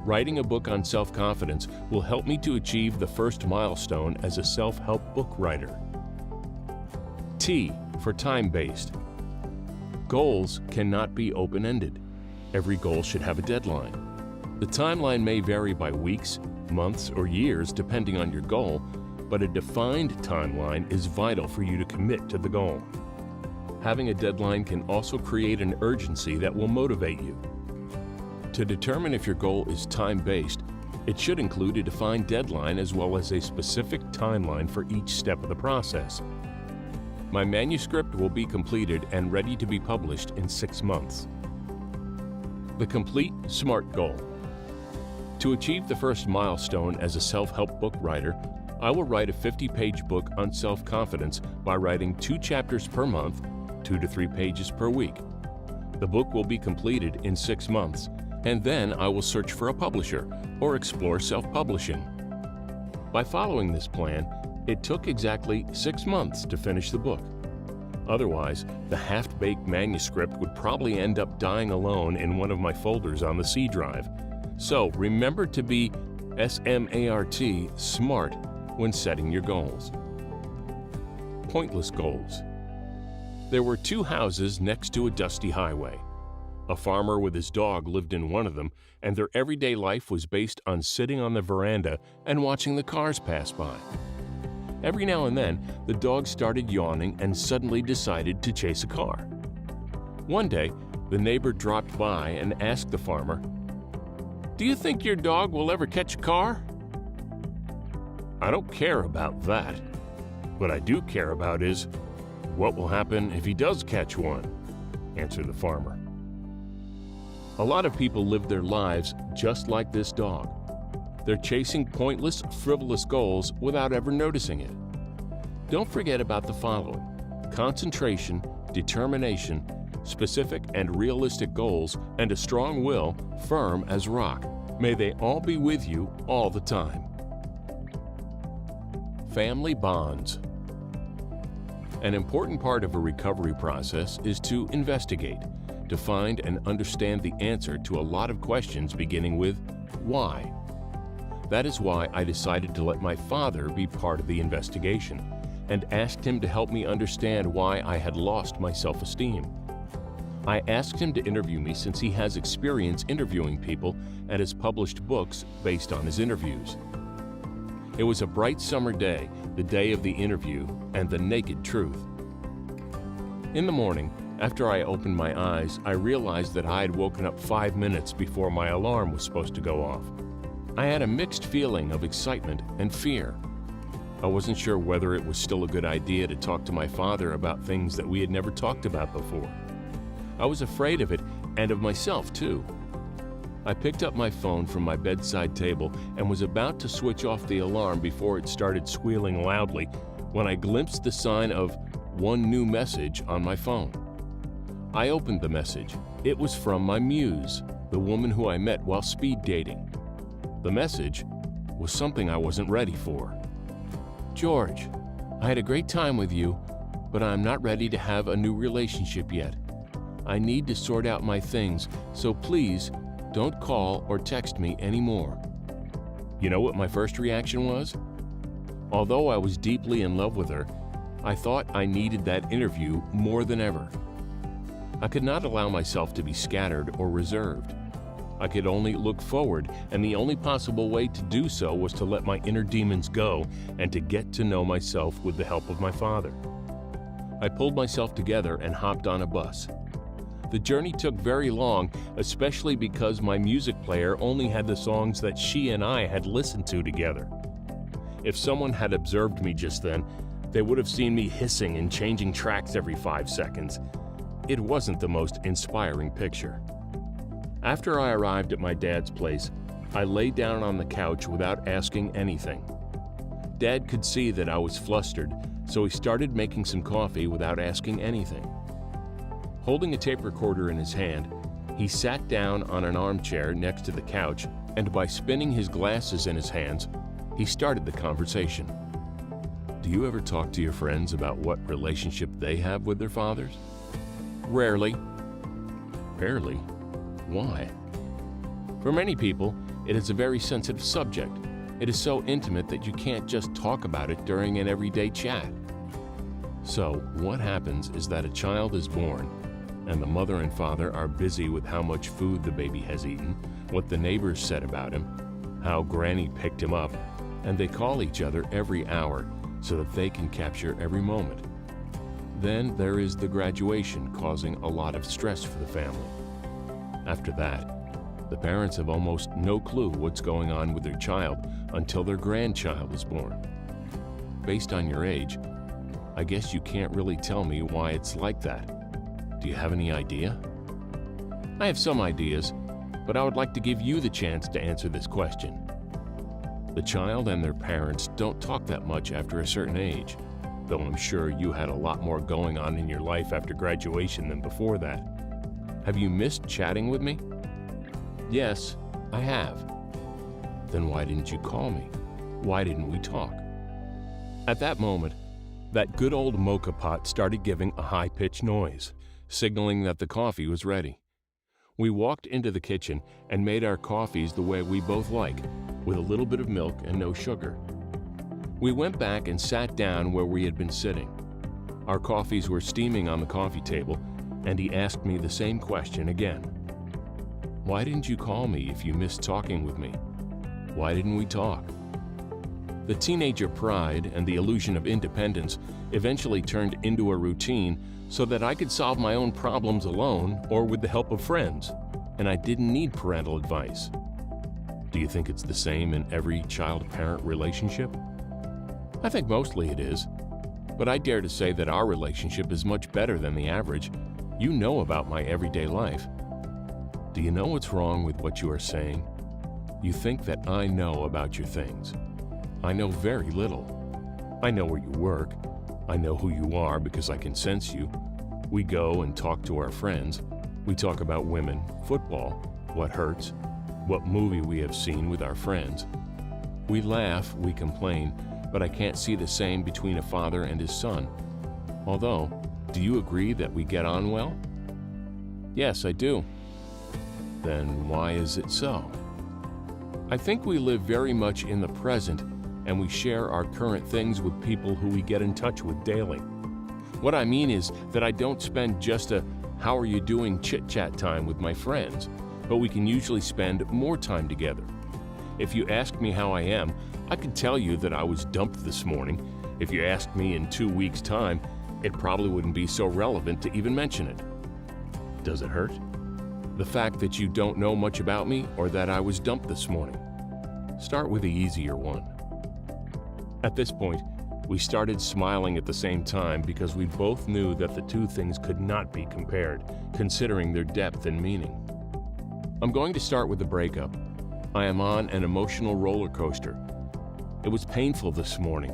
Writing a book on self-confidence will help me to achieve the first milestone as a self-help book writer. T for time-based. Goals cannot be open-ended. Every goal should have a deadline. The timeline may vary by weeks, months, or years depending on your goal, but a defined timeline is vital for you to commit to the goal. Having a deadline can also create an urgency that will motivate you. To determine if your goal is time-based, it should include a defined deadline as well as a specific timeline for each step of the process. My manuscript will be completed and ready to be published in 6 months. The complete SMART goal. To achieve the first milestone as a self-help book writer, I will write a 50-page book on self-confidence by writing 2 chapters per month, 2 to 3 pages per week. The book will be completed in 6 months, and then I will search for a publisher or explore self-publishing. By following this plan, it took exactly 6 months to finish the book. Otherwise, the half-baked manuscript would probably end up dying alone in one of my folders on the C drive. So remember to be SMART, smart, when setting your goals. Pointless goals. There were 2 houses next to a dusty highway. A farmer with his dog lived in one of them, and their everyday life was based on sitting on the veranda and watching the cars pass by. Every now and then, the dog started yawning and suddenly decided to chase a car. One day, the neighbor dropped by and asked the farmer, "Do you think your dog will ever catch a car?" "I don't care about that. What I do care about is, what will happen if he does catch one?" answered the farmer. A lot of people live their lives just like this dog. They're chasing pointless, frivolous goals without ever noticing it. Don't forget about the following: concentration, determination, specific and realistic goals, and a strong will, firm as rock. May they all be with you all the time. Family bonds. An important part of a recovery process is to investigate, to find and understand the answer to a lot of questions beginning with why. That is why I decided to let my father be part of the investigation and asked him to help me understand why I had lost my self-esteem. I asked him to interview me since he has experience interviewing people and has published books based on his interviews. It was a bright summer day, the day of the interview, and the naked truth. In the morning, after I opened my eyes, I realized that I had woken up 5 minutes before my alarm was supposed to go off. I had a mixed feeling of excitement and fear. I wasn't sure whether it was still a good idea to talk to my father about things that we had never talked about before. I was afraid of it and of myself, too. I picked up my phone from my bedside table and was about to switch off the alarm before it started squealing loudly when I glimpsed the sign of one new message on my phone. I opened the message. It was from my muse, the woman who I met while speed dating. The message was something I wasn't ready for. George, I had a great time with you, but I'm not ready to have a new relationship yet. I need to sort out my things, so please don't call or text me anymore. You know what my first reaction was? Although I was deeply in love with her, I thought I needed that interview more than ever. I could not allow myself to be scattered or reserved. I could only look forward, and the only possible way to do so was to let my inner demons go and to get to know myself with the help of my father. I pulled myself together and hopped on a bus. The journey took very long, especially because my music player only had the songs that she and I had listened to together. If someone had observed me just then, they would have seen me hissing and changing tracks every 5 seconds. It wasn't the most inspiring picture. After I arrived at my dad's place, I lay down on the couch without asking anything. Dad could see that I was flustered, so he started making some coffee without asking anything. Holding a tape recorder in his hand, he sat down on an armchair next to the couch, and by spinning his glasses in his hands, he started the conversation. Do you ever talk to your friends about what relationship they have with their fathers? Rarely. Rarely? Why? For many people, it is a very sensitive subject. It is so intimate that you can't just talk about it during an everyday chat. So, what happens is that a child is born, and the mother and father are busy with how much food the baby has eaten, what the neighbors said about him, how Granny picked him up, and they call each other every hour so that they can capture every moment. Then there is the graduation, causing a lot of stress for the family. After that, the parents have almost no clue what's going on with their child until their grandchild is born. Based on your age, I guess you can't really tell me why it's like that. Do you have any idea? I have some ideas, but I would like to give you the chance to answer this question. The child and their parents don't talk that much after a certain age, though I'm sure you had a lot more going on in your life after graduation than before that. Have you missed chatting with me? Yes, I have. Then why didn't you call me? Why didn't we talk? At that moment, that good old mocha pot started giving a high-pitched noise, signaling that the coffee was ready. We walked into the kitchen and made our coffees the way we both like, with a little bit of milk and no sugar. We went back and sat down where we had been sitting. Our coffees were steaming on the coffee table, and he asked me the same question again. Why didn't you call me if you missed talking with me? Why didn't we talk? The teenager pride and the illusion of independence eventually turned into a routine so that I could solve my own problems alone or with the help of friends, and I didn't need parental advice. Do you think it's the same in every child-parent relationship? I think mostly it is, but I dare to say that our relationship is much better than the average. You know about my everyday life. Do you know what's wrong with what you are saying? You think that I know about your things. I know very little. I know where you work. I know who you are because I can sense you. We go and talk to our friends. We talk about women, football, what hurts, what movie we have seen with our friends. We laugh, we complain, but I can't see the same between a father and his son. Although, do you agree that we get on well? Yes, I do. Then why is it so? I think we live very much in the present, and we share our current things with people who we get in touch with daily. What I mean is that I don't spend just a "how are you doing" chit-chat time with my friends, but we can usually spend more time together. If you ask me how I am, I could tell you that I was dumped this morning. If you asked me in 2 weeks' time, it probably wouldn't be so relevant to even mention it. Does it hurt? The fact that you don't know much about me or that I was dumped this morning? Start with the easier one. At this point, we started smiling at the same time because we both knew that the two things could not be compared, considering their depth and meaning. I'm going to start with the breakup. I am on an emotional roller coaster. It was painful this morning.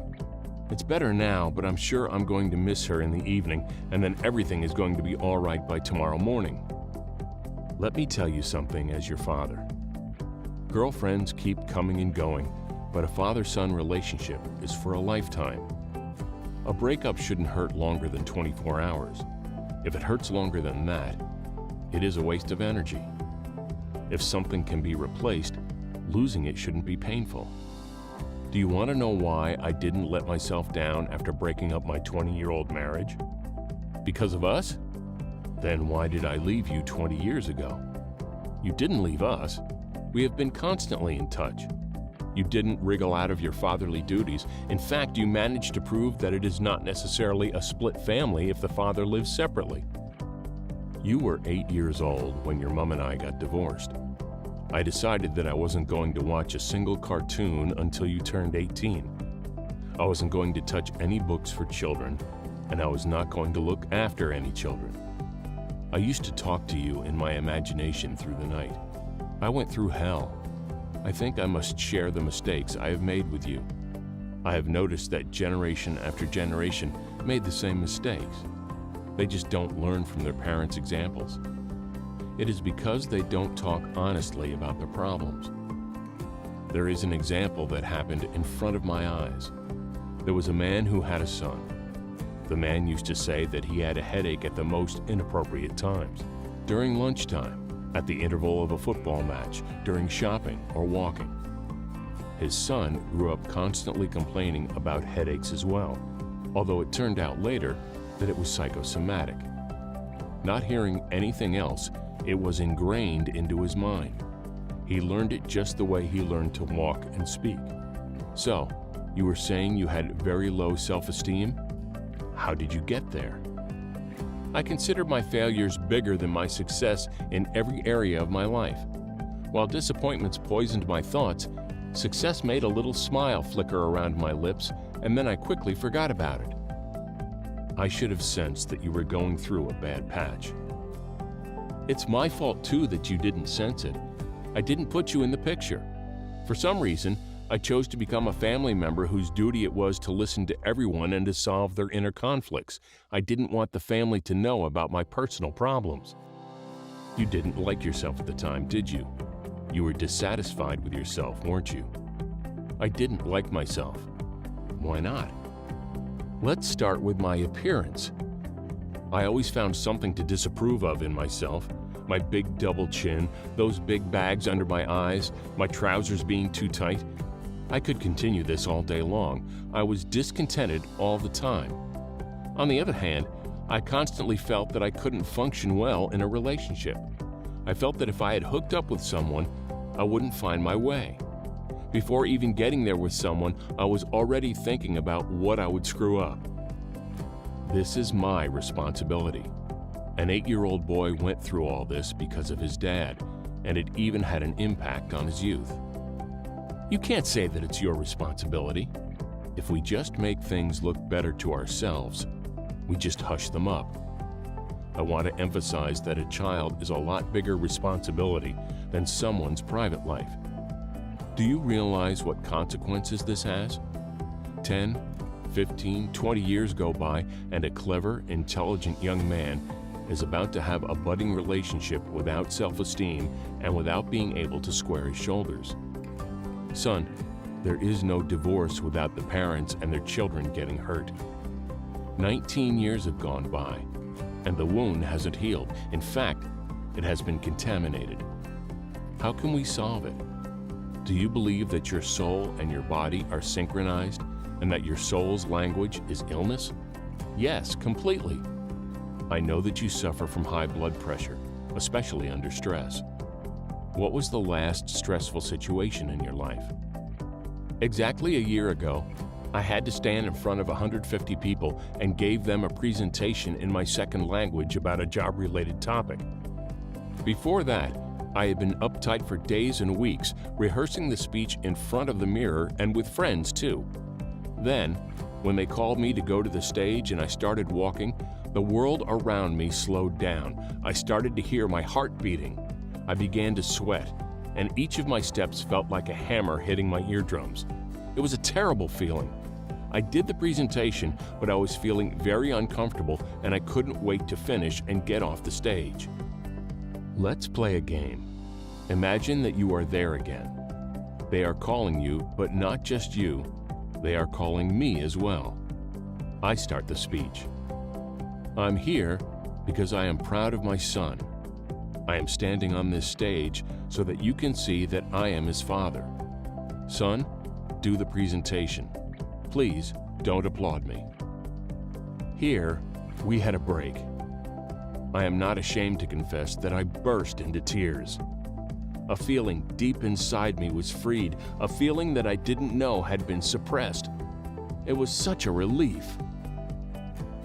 It's better now, but I'm sure I'm going to miss her in the evening, and then everything is going to be all right by tomorrow morning. Let me tell you something as your father. Girlfriends keep coming and going, but a father-son relationship is for a lifetime. A breakup shouldn't hurt longer than 24 hours. If it hurts longer than that, it is a waste of energy. If something can be replaced, losing it shouldn't be painful. Do you want to know why I didn't let myself down after breaking up my 20-year-old marriage? Because of us? Then why did I leave you 20 years ago? You didn't leave us. We have been constantly in touch. You didn't wriggle out of your fatherly duties. In fact, you managed to prove that it is not necessarily a split family if the father lives separately. You were 8 years old when your mom and I got divorced. I decided that I wasn't going to watch a single cartoon until you turned 18. I wasn't going to touch any books for children, and I was not going to look after any children. I used to talk to you in my imagination through the night. I went through hell. I think I must share the mistakes I have made with you. I have noticed that generation after generation made the same mistakes. They just don't learn from their parents' examples. It is because they don't talk honestly about their problems. There is an example that happened in front of my eyes. There was a man who had a son. The man used to say that he had a headache at the most inappropriate times, during lunchtime, at the interval of a football match, during shopping or walking. His son grew up constantly complaining about headaches as well, although it turned out later that it was psychosomatic. Not hearing anything else, it was ingrained into his mind. He learned it just the way he learned to walk and speak. So, you were saying you had very low self-esteem? How did you get there? I considered my failures bigger than my success in every area of my life. While disappointments poisoned my thoughts, success made a little smile flicker around my lips, and then I quickly forgot about it. I should have sensed that you were going through a bad patch. It's my fault too that you didn't sense it. I didn't put you in the picture. For some reason, I chose to become a family member whose duty it was to listen to everyone and to solve their inner conflicts. I didn't want the family to know about my personal problems. You didn't like yourself at the time, did you? You were dissatisfied with yourself, weren't you? I didn't like myself. Why not? Let's start with my appearance. I always found something to disapprove of in myself. My big double chin, those big bags under my eyes, my trousers being too tight. I could continue this all day long. I was discontented all the time. On the other hand, I constantly felt that I couldn't function well in a relationship. I felt that if I had hooked up with someone, I wouldn't find my way. Before even getting there with someone, I was already thinking about what I would screw up. This is my responsibility. An 8-year-old boy went through all this because of his dad, and it even had an impact on his youth. You can't say that it's your responsibility. If we just make things look better to ourselves, we just hush them up. I want to emphasize that a child is a lot bigger responsibility than someone's private life. Do you realize what consequences this has? 10, 15, 20 years go by, and a clever, intelligent young man is about to have a budding relationship without self-esteem and without being able to square his shoulders. Son, there is no divorce without the parents and their children getting hurt. 19 years have gone by, and the wound hasn't healed. In fact, it has been contaminated. How can we solve it? Do you believe that your soul and your body are synchronized and that your soul's language is illness? Yes, completely. I know that you suffer from high blood pressure, especially under stress. What was the last stressful situation in your life? Exactly a year ago, I had to stand in front of 150 people and gave them a presentation in my second language about a job-related topic. Before that, I had been uptight for days and weeks, rehearsing the speech in front of the mirror and with friends too. Then, when they called me to go to the stage and I started walking, the world around me slowed down. I started to hear my heart beating. I began to sweat, and each of my steps felt like a hammer hitting my eardrums. It was a terrible feeling. I did the presentation, but I was feeling very uncomfortable and I couldn't wait to finish and get off the stage. Let's play a game. Imagine that you are there again. They are calling you, but not just you. They are calling me as well. I start the speech. I'm here because I am proud of my son. I am standing on this stage so that you can see that I am his father. Son, do the presentation. Please don't applaud me. Here, we had a break. I am not ashamed to confess that I burst into tears. A feeling deep inside me was freed, a feeling that I didn't know had been suppressed. It was such a relief.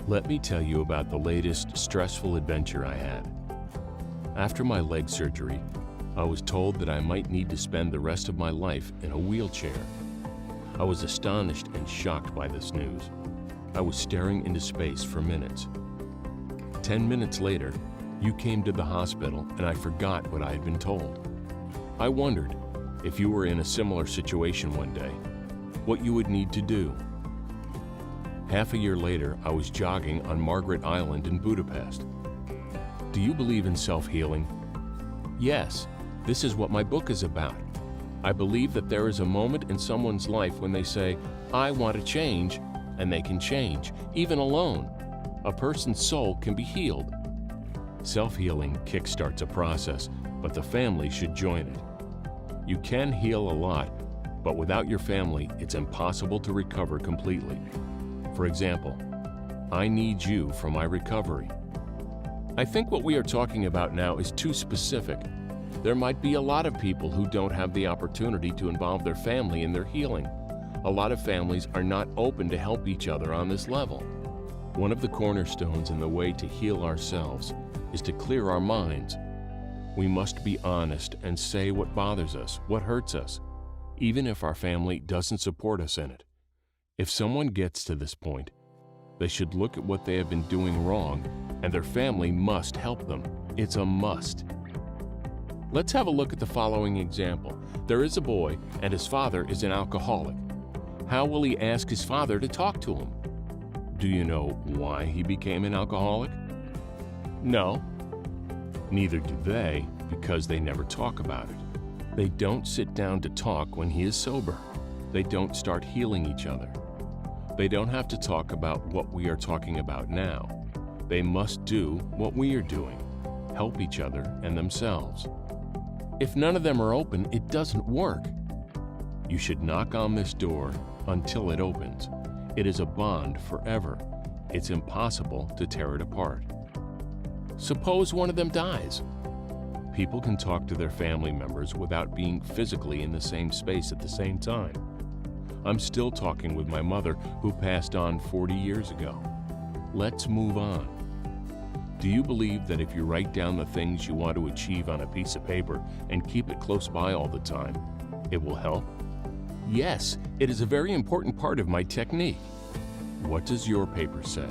Let me tell you about the latest stressful adventure I had. After my leg surgery, I was told that I might need to spend the rest of my life in a wheelchair. I was astonished and shocked by this news. I was staring into space for minutes. 10 minutes later, you came to the hospital and I forgot what I had been told. I wondered, if you were in a similar situation one day, what you would need to do. Half a year later, I was jogging on Margaret Island in Budapest. Do you believe in self-healing? Yes, this is what my book is about. I believe that there is a moment in someone's life when they say, I want to change, and they can change, even alone. A person's soul can be healed. Self-healing kickstarts a process, but the family should join it. You can heal a lot, but without your family, it's impossible to recover completely. For example, I need you for my recovery. I think what we are talking about now is too specific. There might be a lot of people who don't have the opportunity to involve their family in their healing. A lot of families are not open to help each other on this level. One of the cornerstones in the way to heal ourselves is to clear our minds. We must be honest and say what bothers us, what hurts us, even if our family doesn't support us in it. If someone gets to this point, they should look at what they have been doing wrong, and their family must help them. It's a must. Let's have a look at the following example. There is a boy, and his father is an alcoholic. How will he ask his father to talk to him? Do you know why he became an alcoholic? No. Neither do they, because they never talk about it. They don't sit down to talk when he is sober. They don't start healing each other. They don't have to talk about what we are talking about now. They must do what we are doing, help each other and themselves. If none of them are open, it doesn't work. You should knock on this door until it opens. It is a bond forever. It's impossible to tear it apart. Suppose one of them dies. People can talk to their family members without being physically in the same space at the same time. I'm still talking with my mother, who passed on 40 years ago. Let's move on. Do you believe that if you write down the things you want to achieve on a piece of paper and keep it close by all the time, it will help? Yes, it is a very important part of my technique. What does your paper say?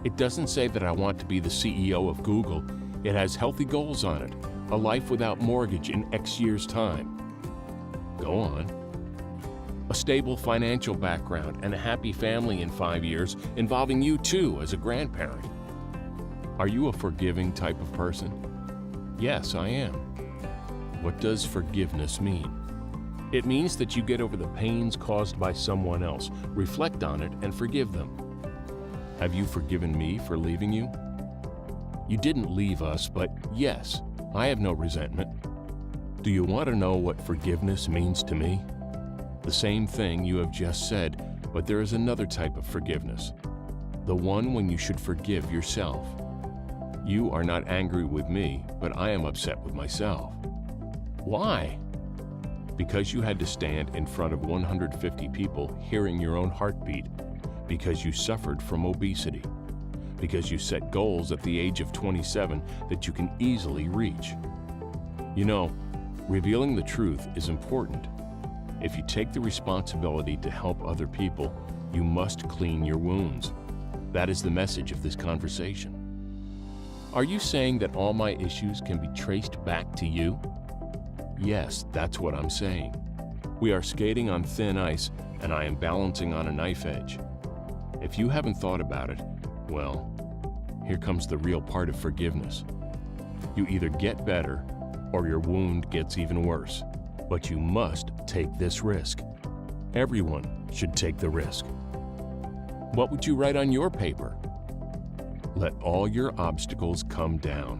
It doesn't say that I want to be the CEO of Google. It has healthy goals on it, a life without mortgage in X years' time. Go on. A stable financial background and a happy family in 5 years, involving you too as a grandparent. Are you a forgiving type of person? Yes, I am. What does forgiveness mean? It means that you get over the pains caused by someone else, reflect on it, and forgive them. Have you forgiven me for leaving you? You didn't leave us, but yes, I have no resentment. Do you want to know what forgiveness means to me? The same thing you have just said, but there is another type of forgiveness. The one when you should forgive yourself. You are not angry with me, but I am upset with myself. Why? Because you had to stand in front of 150 people hearing your own heartbeat, because you suffered from obesity, because you set goals at the age of 27 that you can easily reach. You know, revealing the truth is important. If you take the responsibility to help other people, you must clean your wounds. That is the message of this conversation. Are you saying that all my issues can be traced back to you? Yes, that's what I'm saying. We are skating on thin ice, and I am balancing on a knife edge. If you haven't thought about it, well, here comes the real part of forgiveness. You either get better, or your wound gets even worse. But you must take this risk. Everyone should take the risk. What would you write on your paper? Let all your obstacles come down.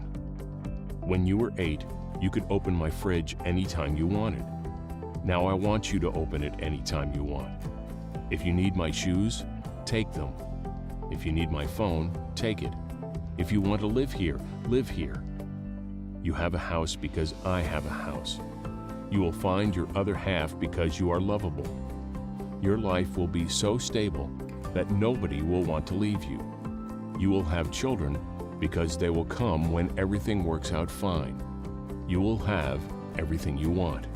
When you were 8, you could open my fridge anytime you wanted. Now I want you to open it anytime you want. If you need my shoes, take them. If you need my phone, take it. If you want to live here, live here. You have a house because I have a house. You will find your other half because you are lovable. Your life will be so stable that nobody will want to leave you. You will have children because they will come when everything works out fine. You will have everything you want.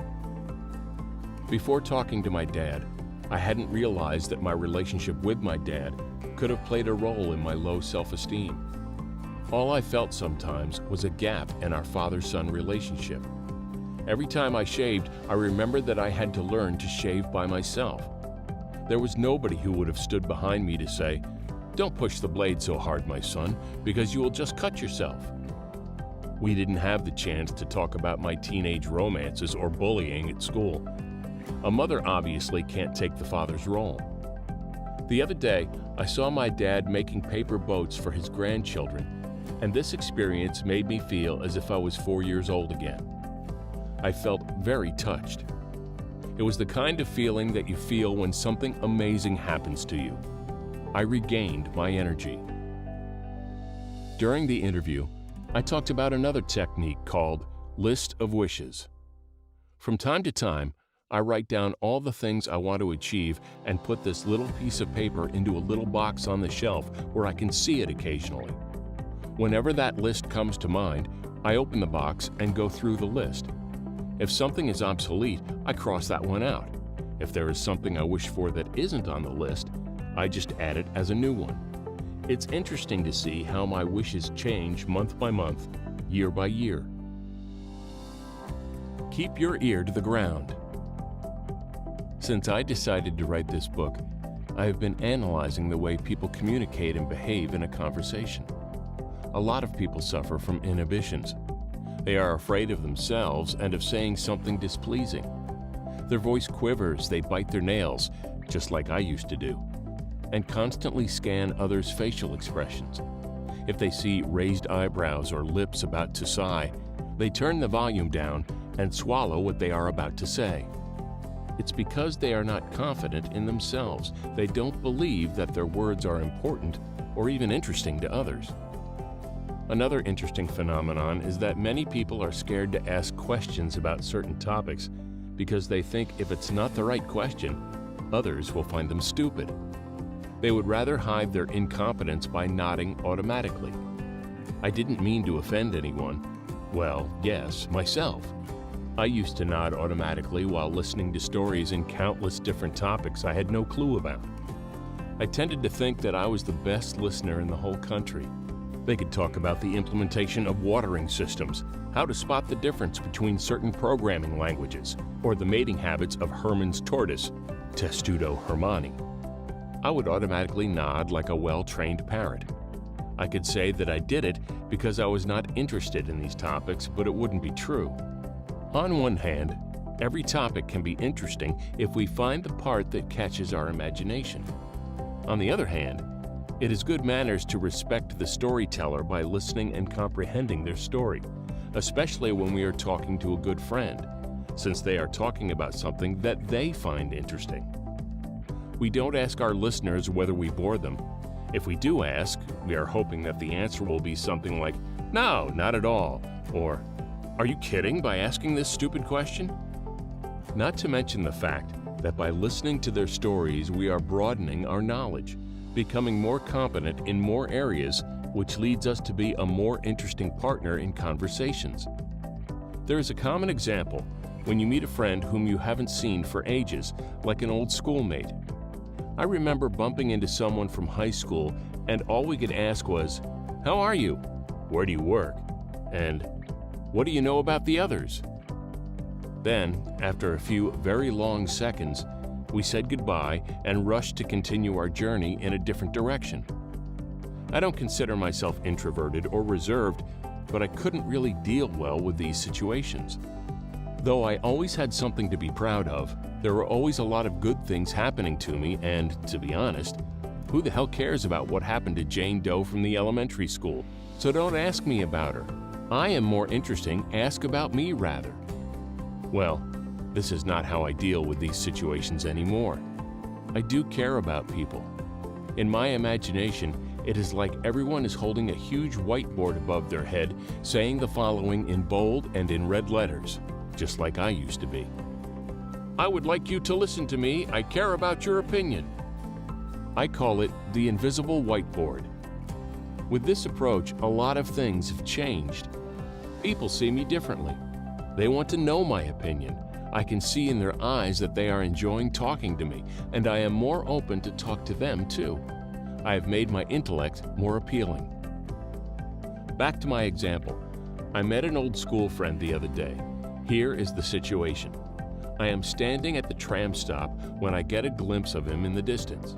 Before talking to my dad, I hadn't realized that my relationship with my dad could have played a role in my low self-esteem. All I felt sometimes was a gap in our father-son relationship. Every time I shaved, I remembered that I had to learn to shave by myself. There was nobody who would have stood behind me to say, "Don't push the blade so hard, my son, because you will just cut yourself." We didn't have the chance to talk about my teenage romances or bullying at school. A mother obviously can't take the father's role. The other day, I saw my dad making paper boats for his grandchildren, and this experience made me feel as if I was 4 years old again. I felt very touched. It was the kind of feeling that you feel when something amazing happens to you. I regained my energy. During the interview, I talked about another technique called List of Wishes. From time to time, I write down all the things I want to achieve and put this little piece of paper into a little box on the shelf where I can see it occasionally. Whenever that list comes to mind, I open the box and go through the list. If something is obsolete, I cross that one out. If there is something I wish for that isn't on the list, I just add it as a new one. It's interesting to see how my wishes change month by month, year by year. Keep your ear to the ground. Since I decided to write this book, I have been analyzing the way people communicate and behave in a conversation. A lot of people suffer from inhibitions. They are afraid of themselves and of saying something displeasing. Their voice quivers, they bite their nails, just like I used to do, and constantly scan others' facial expressions. If they see raised eyebrows or lips about to sigh, they turn the volume down and swallow what they are about to say. It's because they are not confident in themselves. They don't believe that their words are important or even interesting to others. Another interesting phenomenon is that many people are scared to ask questions about certain topics because they think if it's not the right question, others will find them stupid. They would rather hide their incompetence by nodding automatically. I didn't mean to offend anyone. Well, yes, myself. I used to nod automatically while listening to stories in countless different topics I had no clue about. I tended to think that I was the best listener in the whole country. They could talk about the implementation of watering systems, how to spot the difference between certain programming languages, or the mating habits of Herman's tortoise, Testudo hermanni. I would automatically nod like a well-trained parrot. I could say that I did it because I was not interested in these topics, but it wouldn't be true. On one hand, every topic can be interesting if we find the part that catches our imagination. On the other hand, it is good manners to respect the storyteller by listening and comprehending their story, especially when we are talking to a good friend, since they are talking about something that they find interesting. We don't ask our listeners whether we bore them. If we do ask, we are hoping that the answer will be something like, "No, not at all," or "Are you kidding by asking this stupid question?" Not to mention the fact that by listening to their stories, we are broadening our knowledge, becoming more competent in more areas, which leads us to be a more interesting partner in conversations. There is a common example when you meet a friend whom you haven't seen for ages, like an old schoolmate. I remember bumping into someone from high school, and all we could ask was, "How are you? Where do you work? And what do you know about the others?" Then, after a few very long seconds, we said goodbye and rushed to continue our journey in a different direction. I don't consider myself introverted or reserved, but I couldn't really deal well with these situations. Though I always had something to be proud of, there were always a lot of good things happening to me, and, to be honest, who the hell cares about what happened to Jane Doe from the elementary school? So don't ask me about her. I am more interesting, ask about me rather. Well, this is not how I deal with these situations anymore. I do care about people. In my imagination, it is like everyone is holding a huge whiteboard above their head, saying the following in bold and in red letters, just like I used to be. "I would like you to listen to me. I care about your opinion." I call it the invisible whiteboard. With this approach, a lot of things have changed. People see me differently. They want to know my opinion. I can see in their eyes that they are enjoying talking to me, and I am more open to talk to them too. I have made my intellect more appealing. Back to my example. I met an old school friend the other day. Here is the situation. I am standing at the tram stop when I get a glimpse of him in the distance.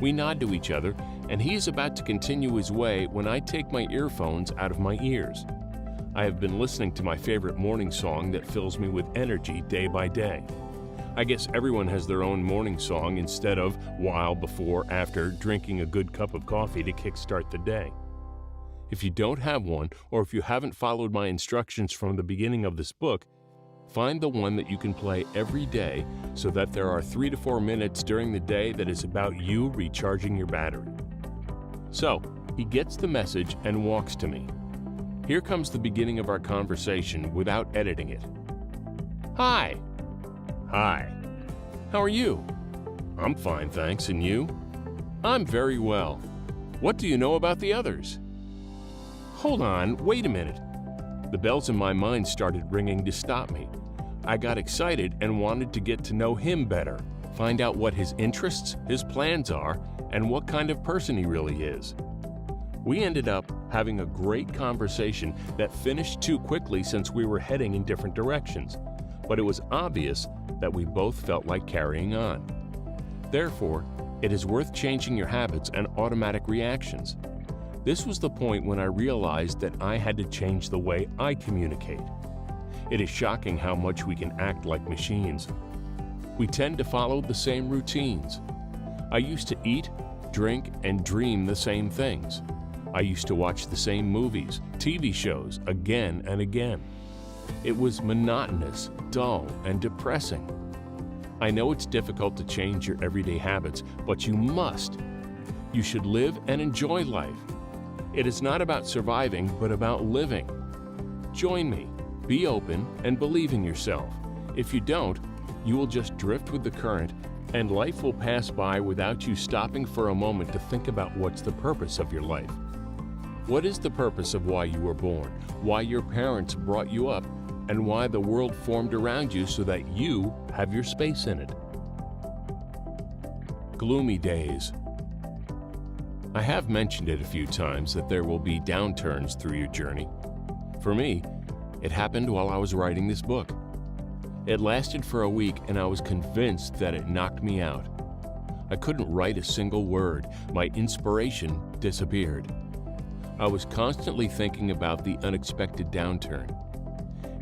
We nod to each other, and he is about to continue his way when I take my earphones out of my ears. I have been listening to my favorite morning song that fills me with energy day by day. I guess everyone has their own morning song instead of while, before, after drinking a good cup of coffee to kickstart the day. If you don't have one, or if you haven't followed my instructions from the beginning of this book, find the one that you can play every day so that there are 3 to 4 minutes during the day that is about you recharging your battery. So, he gets the message and walks to me. Here comes the beginning of our conversation without editing it. "Hi." "Hi. How are you?" "I'm fine, thanks. And you?" "I'm very well. What do you know about the others?" "Hold on, wait a minute." The bells in my mind started ringing to stop me. I got excited and wanted to get to know him better, find out what his interests, his plans are, and what kind of person he really is. We ended up having a great conversation that finished too quickly since we were heading in different directions, but it was obvious that we both felt like carrying on. Therefore, it is worth changing your habits and automatic reactions. This was the point when I realized that I had to change the way I communicate. It is shocking how much we can act like machines. We tend to follow the same routines. I used to eat, drink, and dream the same things. I used to watch the same movies, TV shows, again and again. It was monotonous, dull, and depressing. I know it's difficult to change your everyday habits, but you must. You should live and enjoy life. It is not about surviving, but about living. Join me, be open, and believe in yourself. If you don't, you will just drift with the current, and life will pass by without you stopping for a moment to think about what's the purpose of your life. What is the purpose of why you were born, why your parents brought you up, and why the world formed around you so that you have your space in it? Gloomy days. I have mentioned it a few times that there will be downturns through your journey. For me, it happened while I was writing this book. It lasted for a week, and I was convinced that it knocked me out. I couldn't write a single word. My inspiration disappeared. I was constantly thinking about the unexpected downturn.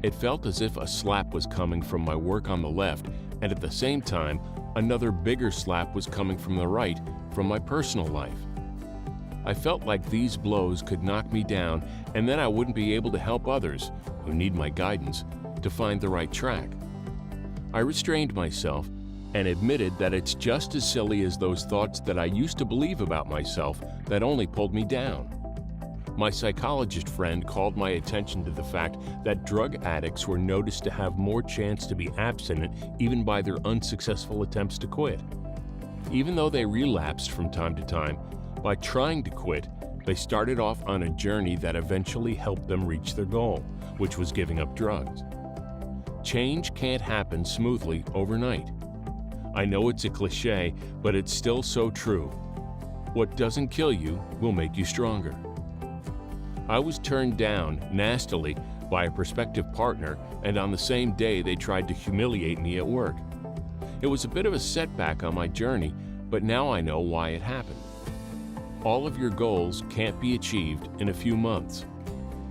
It felt as if a slap was coming from my work on the left, and at the same time, another bigger slap was coming from the right, from my personal life. I felt like these blows could knock me down, and then I wouldn't be able to help others, who need my guidance, to find the right track. I restrained myself and admitted that it's just as silly as those thoughts that I used to believe about myself that only pulled me down. My psychologist friend called my attention to the fact that drug addicts were noticed to have more chance to be abstinent even by their unsuccessful attempts to quit. Even though they relapsed from time to time, by trying to quit, they started off on a journey that eventually helped them reach their goal, which was giving up drugs. Change can't happen smoothly overnight. I know it's a cliche, but it's still so true. What doesn't kill you will make you stronger. I was turned down nastily by a prospective partner, and on the same day they tried to humiliate me at work. It was a bit of a setback on my journey, but now I know why it happened. All of your goals can't be achieved in a few months.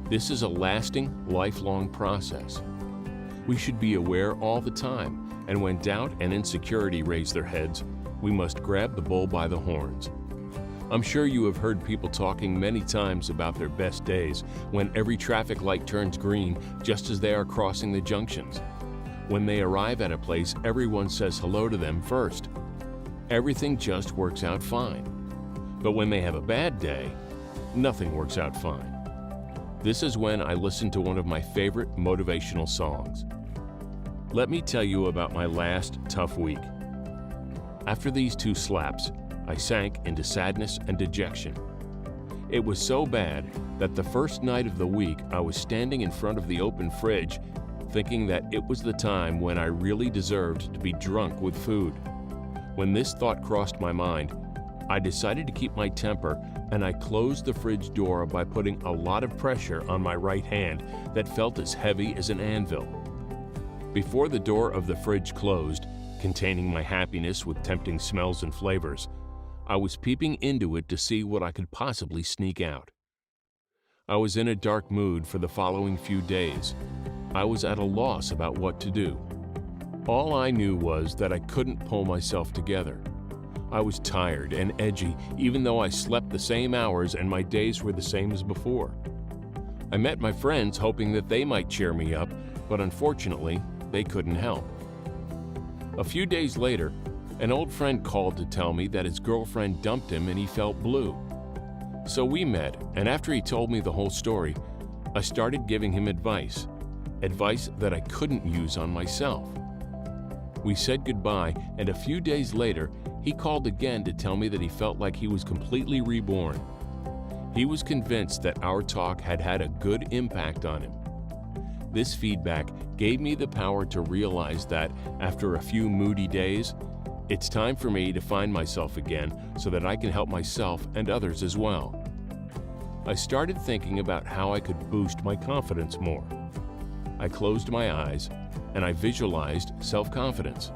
This is a lasting, lifelong process. We should be aware all the time, and when doubt and insecurity raise their heads, we must grab the bull by the horns. I'm sure you have heard people talking many times about their best days when every traffic light turns green just as they are crossing the junctions. When they arrive at a place, everyone says hello to them first. Everything just works out fine. But when they have a bad day, nothing works out fine. This is when I listen to one of my favorite motivational songs. Let me tell you about my last tough week. After these 2 slaps, I sank into sadness and dejection. It was so bad that the first night of the week I was standing in front of the open fridge thinking that it was the time when I really deserved to be drunk with food. When this thought crossed my mind, I decided to keep my temper, and I closed the fridge door by putting a lot of pressure on my right hand that felt as heavy as an anvil. Before the door of the fridge closed, containing my happiness with tempting smells and flavors, I was peeping into it to see what I could possibly sneak out. I was in a dark mood for the following few days. I was at a loss about what to do. All I knew was that I couldn't pull myself together. I was tired and edgy, even though I slept the same hours and my days were the same as before. I met my friends hoping that they might cheer me up, but unfortunately, they couldn't help. A few days later, an old friend called to tell me that his girlfriend dumped him and he felt blue. So we met, and after he told me the whole story, I started giving him advice that I couldn't use on myself. We said goodbye, and a few days later, he called again to tell me that he felt like he was completely reborn. He was convinced that our talk had had a good impact on him. This feedback gave me the power to realize that, after a few moody days, it's time for me to find myself again so that I can help myself and others as well. I started thinking about how I could boost my confidence more. I closed my eyes and I visualized self-confidence.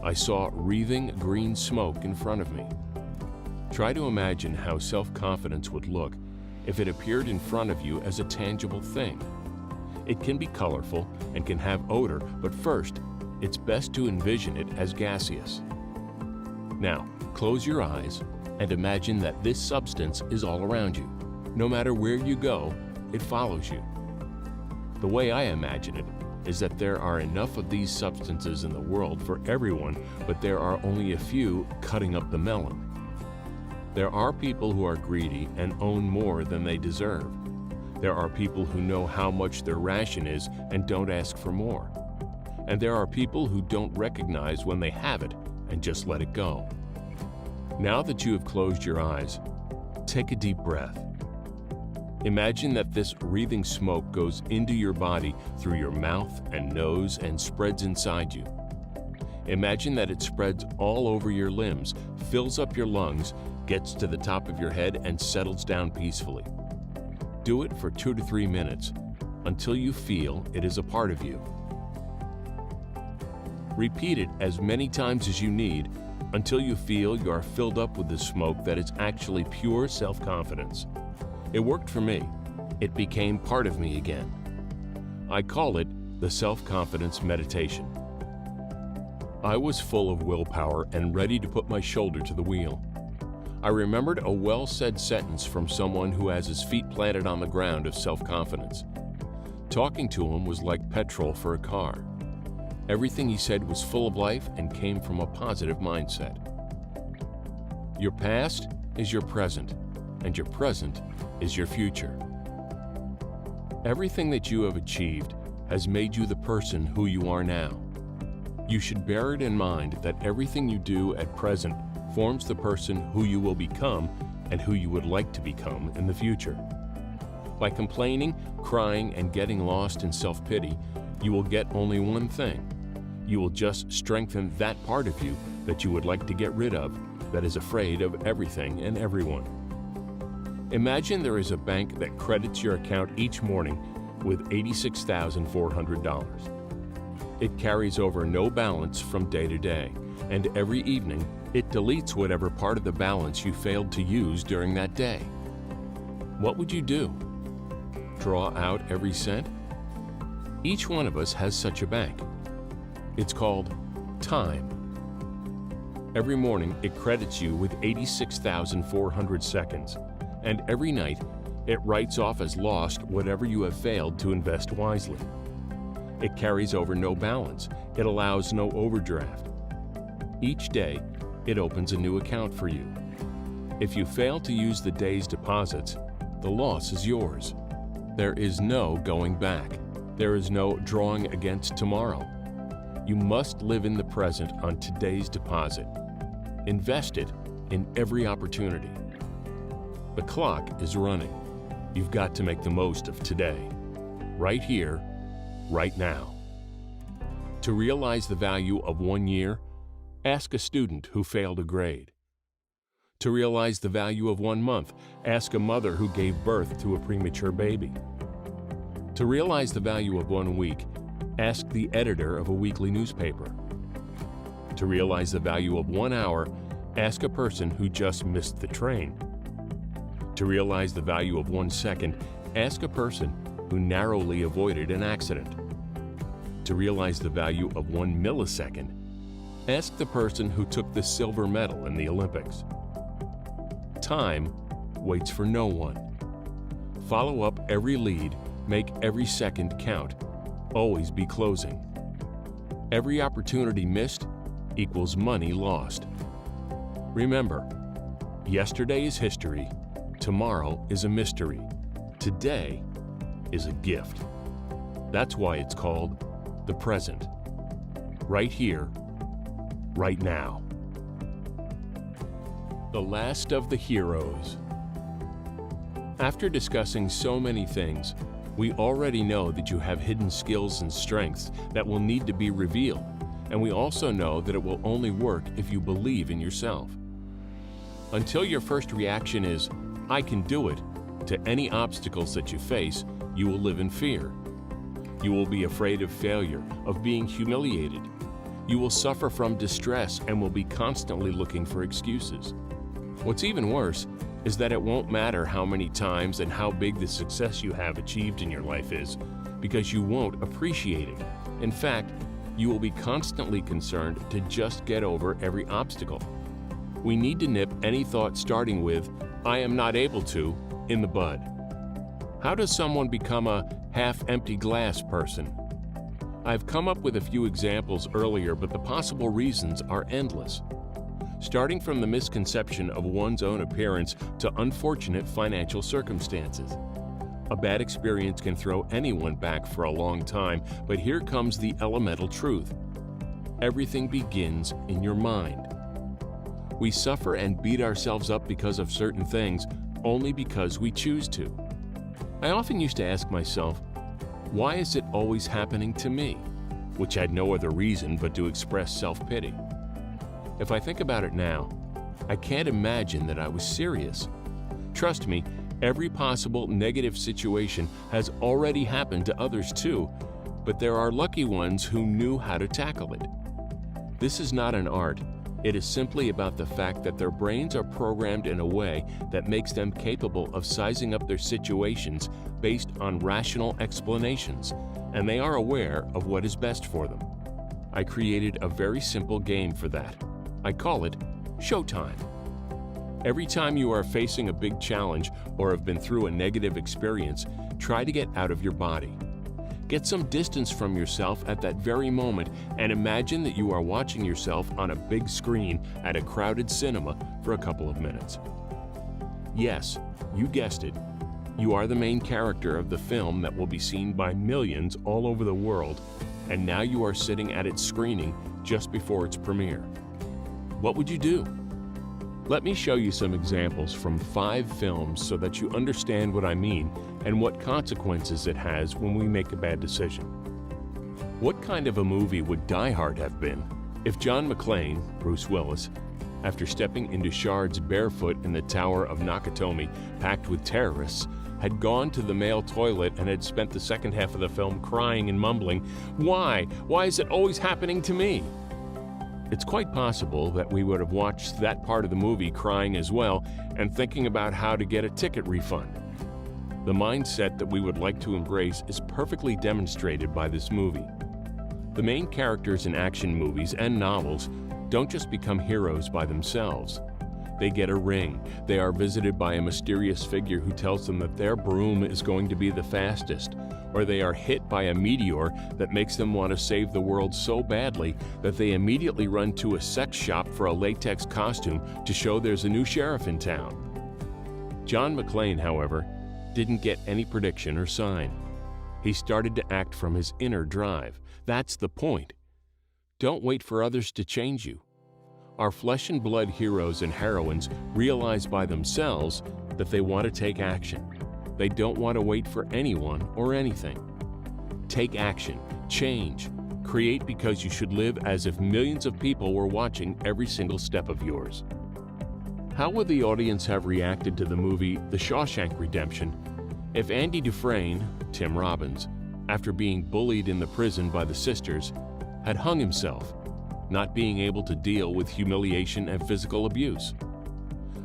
I saw wreathing green smoke in front of me. Try to imagine how self-confidence would look if it appeared in front of you as a tangible thing. It can be colorful and can have odor, but first, it's best to envision it as gaseous. Now, close your eyes and imagine that this substance is all around you. No matter where you go, it follows you. The way I imagine it is that there are enough of these substances in the world for everyone, but there are only a few cutting up the melon. There are people who are greedy and own more than they deserve. There are people who know how much their ration is and don't ask for more. And there are people who don't recognize when they have it and just let it go. Now that you have closed your eyes, take a deep breath. Imagine that this wreathing smoke goes into your body through your mouth and nose and spreads inside you. Imagine that it spreads all over your limbs, fills up your lungs, gets to the top of your head, and settles down peacefully. Do it for 2 to 3 minutes until you feel it is a part of you. Repeat it as many times as you need until you feel you are filled up with the smoke that is actually pure self-confidence. It worked for me. It became part of me again. I call it the self-confidence meditation. I was full of willpower and ready to put my shoulder to the wheel. I remembered a well-said sentence from someone who has his feet planted on the ground of self-confidence. Talking to him was like petrol for a car. Everything he said was full of life and came from a positive mindset. Your past is your present, and your present is your future. Everything that you have achieved has made you the person who you are now. You should bear it in mind that everything you do at present forms the person who you will become and who you would like to become in the future. By complaining, crying, and getting lost in self-pity, you will get only one thing. You will just strengthen that part of you that you would like to get rid of, that is afraid of everything and everyone. Imagine there is a bank that credits your account each morning with $86,400. It carries over no balance from day to day, and every evening it deletes whatever part of the balance you failed to use during that day. What would you do? Draw out every cent? Each one of us has such a bank. It's called time. Every morning it credits you with 86,400 seconds, and every night it writes off as lost whatever you have failed to invest wisely. It carries over no balance. It allows no overdraft. Each day, it opens a new account for you. If you fail to use the day's deposits, the loss is yours. There is no going back. There is no drawing against tomorrow. You must live in the present on today's deposit. Invest it in every opportunity. The clock is running. You've got to make the most of today, right here, right now. To realize the value of 1 year, ask a student who failed a grade. To realize the value of 1 month, ask a mother who gave birth to a premature baby. To realize the value of 1 week, ask the editor of a weekly newspaper. To realize the value of 1 hour, ask a person who just missed the train. To realize the value of 1 second, ask a person who narrowly avoided an accident. To realize the value of 1 millisecond, ask the person who took the silver medal in the Olympics. Time waits for no one. Follow up every lead, make every second count. Always be closing. Every opportunity missed equals money lost. Remember, yesterday is history, tomorrow is a mystery, today is a gift. That's why it's called the present. Right here, right now. The last of the heroes. After discussing so many things, we already know that you have hidden skills and strengths that will need to be revealed, and we also know that it will only work if you believe in yourself. Until your first reaction is, "I can do it," to any obstacles that you face, you will live in fear. You will be afraid of failure, of being humiliated. You will suffer from distress and will be constantly looking for excuses. What's even worse is that it won't matter how many times and how big the success you have achieved in your life is, because you won't appreciate it. In fact, you will be constantly concerned to just get over every obstacle. We need to nip any thought starting with, "I am not able to," in the bud. How does someone become a half-empty glass person? I've come up with a few examples earlier, but the possible reasons are endless. Starting from the misconception of one's own appearance to unfortunate financial circumstances. A bad experience can throw anyone back for a long time, but here comes the elemental truth. Everything begins in your mind. We suffer and beat ourselves up because of certain things only because we choose to. I often used to ask myself, why is it always happening to me? Which had no other reason but to express self-pity. If I think about it now, I can't imagine that I was serious. Trust me, every possible negative situation has already happened to others too, but there are lucky ones who knew how to tackle it. This is not an art. It is simply about the fact that their brains are programmed in a way that makes them capable of sizing up their situations based on rational explanations, and they are aware of what is best for them. I created a very simple game for that. I call it Showtime. Every time you are facing a big challenge or have been through a negative experience, try to get out of your body. Get some distance from yourself at that very moment and imagine that you are watching yourself on a big screen at a crowded cinema for a couple of minutes. Yes, you guessed it. You are the main character of the film that will be seen by millions all over the world, and now you are sitting at its screening just before its premiere. What would you do? Let me show you some examples from 5 films so that you understand what I mean and what consequences it has when we make a bad decision. What kind of a movie would Die Hard have been if John McClane, Bruce Willis, after stepping into shards barefoot in the Tower of Nakatomi packed with terrorists, had gone to the male toilet and had spent the second half of the film crying and mumbling, "Why? Why is it always happening to me?" It's quite possible that we would have watched that part of the movie crying as well and thinking about how to get a ticket refund. The mindset that we would like to embrace is perfectly demonstrated by this movie. The main characters in action movies and novels don't just become heroes by themselves. They get a ring, they are visited by a mysterious figure who tells them that their broom is going to be the fastest, or they are hit by a meteor that makes them want to save the world so badly that they immediately run to a sex shop for a latex costume to show there's a new sheriff in town. John McClane, however, didn't get any prediction or sign. He started to act from his inner drive. That's the point. Don't wait for others to change you. Our flesh and blood heroes and heroines realize by themselves that they want to take action. They don't want to wait for anyone or anything. Take action, change, create because you should live as if millions of people were watching every single step of yours. How would the audience have reacted to the movie The Shawshank Redemption if Andy Dufresne, Tim Robbins, after being bullied in the prison by the sisters, had hung himself, not being able to deal with humiliation and physical abuse?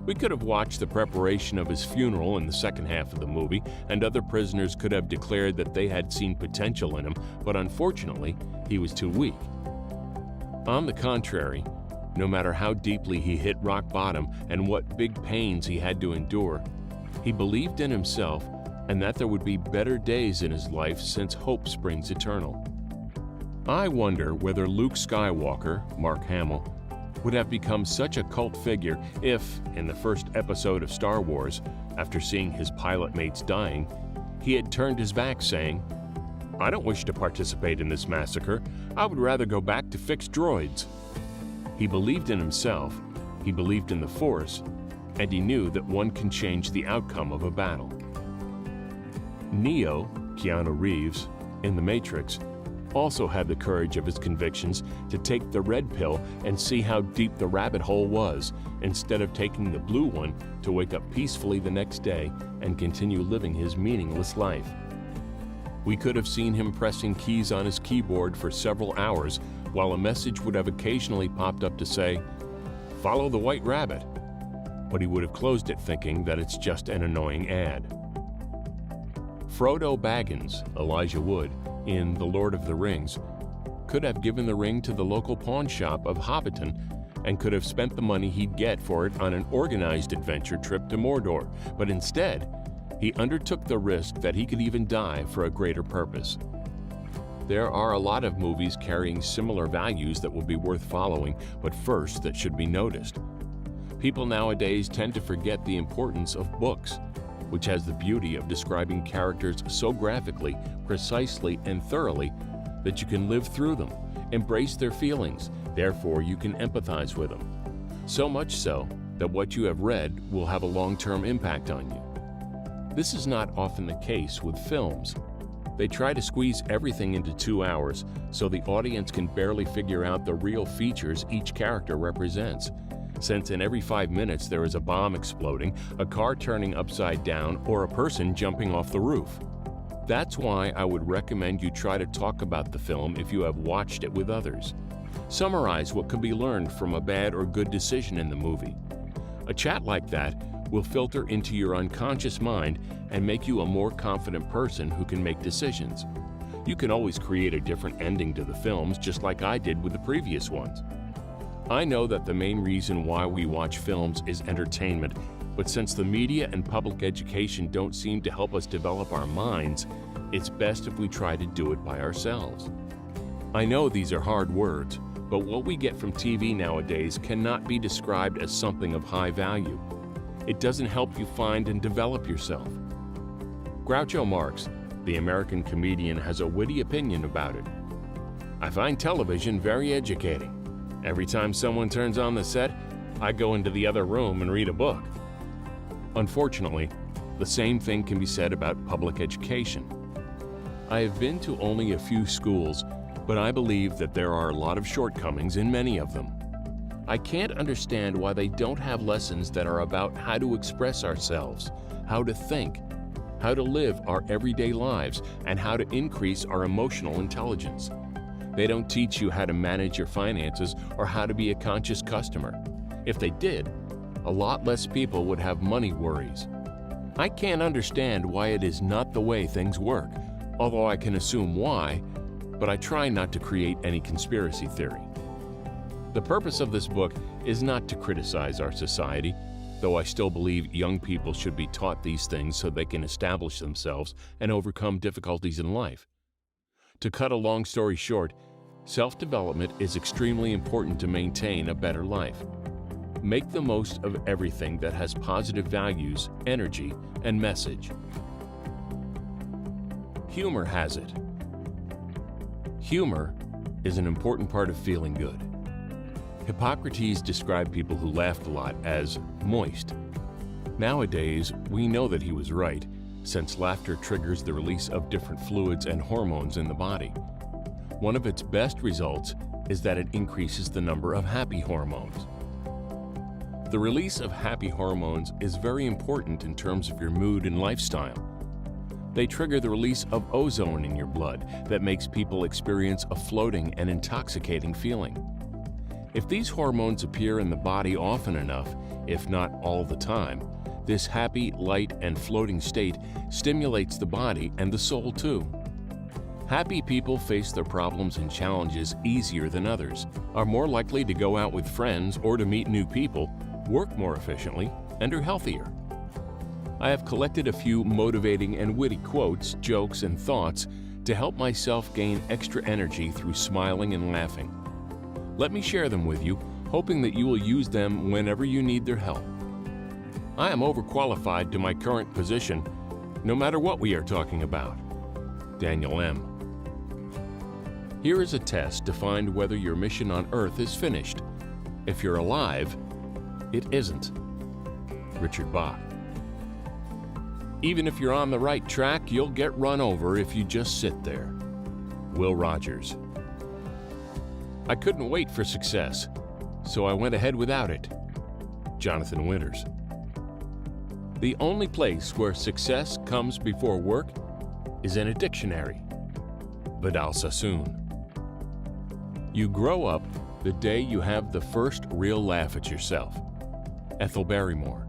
We could have watched the preparation of his funeral in the second half of the movie, and other prisoners could have declared that they had seen potential in him, but unfortunately, he was too weak. On the contrary, no matter how deeply he hit rock bottom and what big pains he had to endure, he believed in himself and that there would be better days in his life since hope springs eternal. I wonder whether Luke Skywalker, Mark Hamill, would have become such a cult figure if, in the first episode of Star Wars, after seeing his pilot mates dying, he had turned his back saying, "I don't wish to participate in this massacre. I would rather go back to fix droids." He believed in himself, he believed in the Force, and he knew that one can change the outcome of a battle. Neo, Keanu Reeves, in The Matrix, also had the courage of his convictions to take the red pill and see how deep the rabbit hole was, instead of taking the blue one to wake up peacefully the next day and continue living his meaningless life. We could have seen him pressing keys on his keyboard for several hours while a message would have occasionally popped up to say, "Follow the white rabbit," but he would have closed it thinking that it's just an annoying ad. Frodo Baggins, Elijah Wood, in The Lord of the Rings, could have given the ring to the local pawn shop of Hobbiton and could have spent the money he'd get for it on an organized adventure trip to Mordor, but instead, he undertook the risk that he could even die for a greater purpose. There are a lot of movies carrying similar values that will be worth following, but first that should be noticed. People nowadays tend to forget the importance of books, which has the beauty of describing characters so graphically, precisely, and thoroughly that you can live through them, embrace their feelings, therefore you can empathize with them. So much so that what you have read will have a long-term impact on you. This is not often the case with films. They try to squeeze everything into 2 hours so the audience can barely figure out the real features each character represents, since in every 5 minutes there is a bomb exploding, a car turning upside down, or a person jumping off the roof. That's why I would recommend you try to talk about the film if you have watched it with others. Summarize what could be learned from a bad or good decision in the movie. A chat like that will filter into your unconscious mind and make you a more confident person who can make decisions. You can always create a different ending to the films, just like I did with the previous ones. I know that the main reason why we watch films is entertainment, but since the media and public education don't seem to help us develop our minds, it's best if we try to do it by ourselves. I know these are hard words, but what we get from TV nowadays cannot be described as something of high value. It doesn't help you find and develop yourself. Groucho Marx, the American comedian, has a witty opinion about it. I find television very educating. Every time someone turns on the set, I go into the other room and read a book. Unfortunately, the same thing can be said about public education. I have been to only a few schools, but I believe that there are a lot of shortcomings in many of them. I can't understand why they don't have lessons that are about how to express ourselves, how to think, how to live our everyday lives, and how to increase our emotional intelligence. They don't teach you how to manage your finances or how to be a conscious customer. If they did, a lot less people would have money worries. I can't understand why it is not the way things work, although I can assume why, but I try not to create any conspiracy theory. The purpose of this book is not to criticize our society, though I still believe young people should be taught these things so they can establish themselves and overcome difficulties in life. To cut a long story short, self-development is extremely important to maintain a better life. Make the most of everything that has positive values, energy, and message. Humor has it. Humor is an important part of feeling good. Hippocrates described people who laughed a lot as moist. Nowadays, we know that he was right, since laughter triggers the release of different fluids and hormones in the body. One of its best results is that it increases the number of happy hormones. The release of happy hormones is very important in terms of your mood and lifestyle. They trigger the release of ozone in your blood that makes people experience a floating and intoxicating feeling. If these hormones appear in the body often enough, if not all the time, this happy, light, and floating state stimulates the body and the soul too. Happy people face their problems and challenges easier than others, are more likely to go out with friends or to meet new people, work more efficiently, and are healthier. I have collected a few motivating and witty quotes, jokes, and thoughts to help myself gain extra energy through smiling and laughing. Let me share them with you, hoping that you will use them whenever you need their help. I am overqualified to my current position, no matter what we are talking about. Daniel M. Here is a test to find whether your mission on Earth is finished. If you're alive, it isn't. Richard Bach. Even if you're on the right track, you'll get run over if you just sit there. Will Rogers. I couldn't wait for success, so I went ahead without it. Jonathan Winters. The only place where success comes before work is in a dictionary. Vidal Sassoon. You grow up the day you have the first real laugh at yourself. Ethel Barrymore.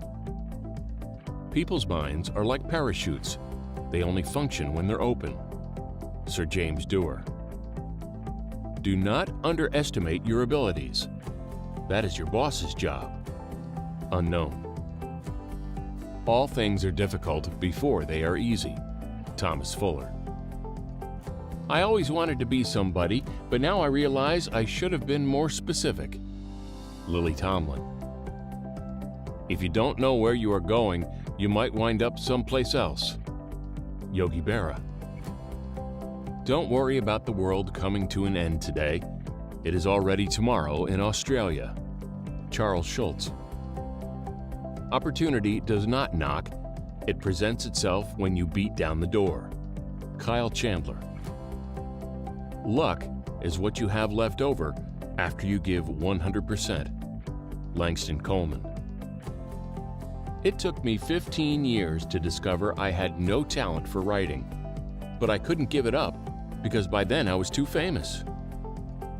People's minds are like parachutes. They only function when they're open. Sir James Dewar. Do not underestimate your abilities. That is your boss's job. Unknown. All things are difficult before they are easy. Thomas Fuller. I always wanted to be somebody, but now I realize I should have been more specific. Lily Tomlin. If you don't know where you are going, you might wind up someplace else. Yogi Berra. Don't worry about the world coming to an end today. It is already tomorrow in Australia. Charles Schultz. Opportunity does not knock. It presents itself when you beat down the door. Kyle Chandler. Luck is what you have left over after you give 100%. Langston Coleman. It took me 15 years to discover I had no talent for writing, but I couldn't give it up because by then I was too famous.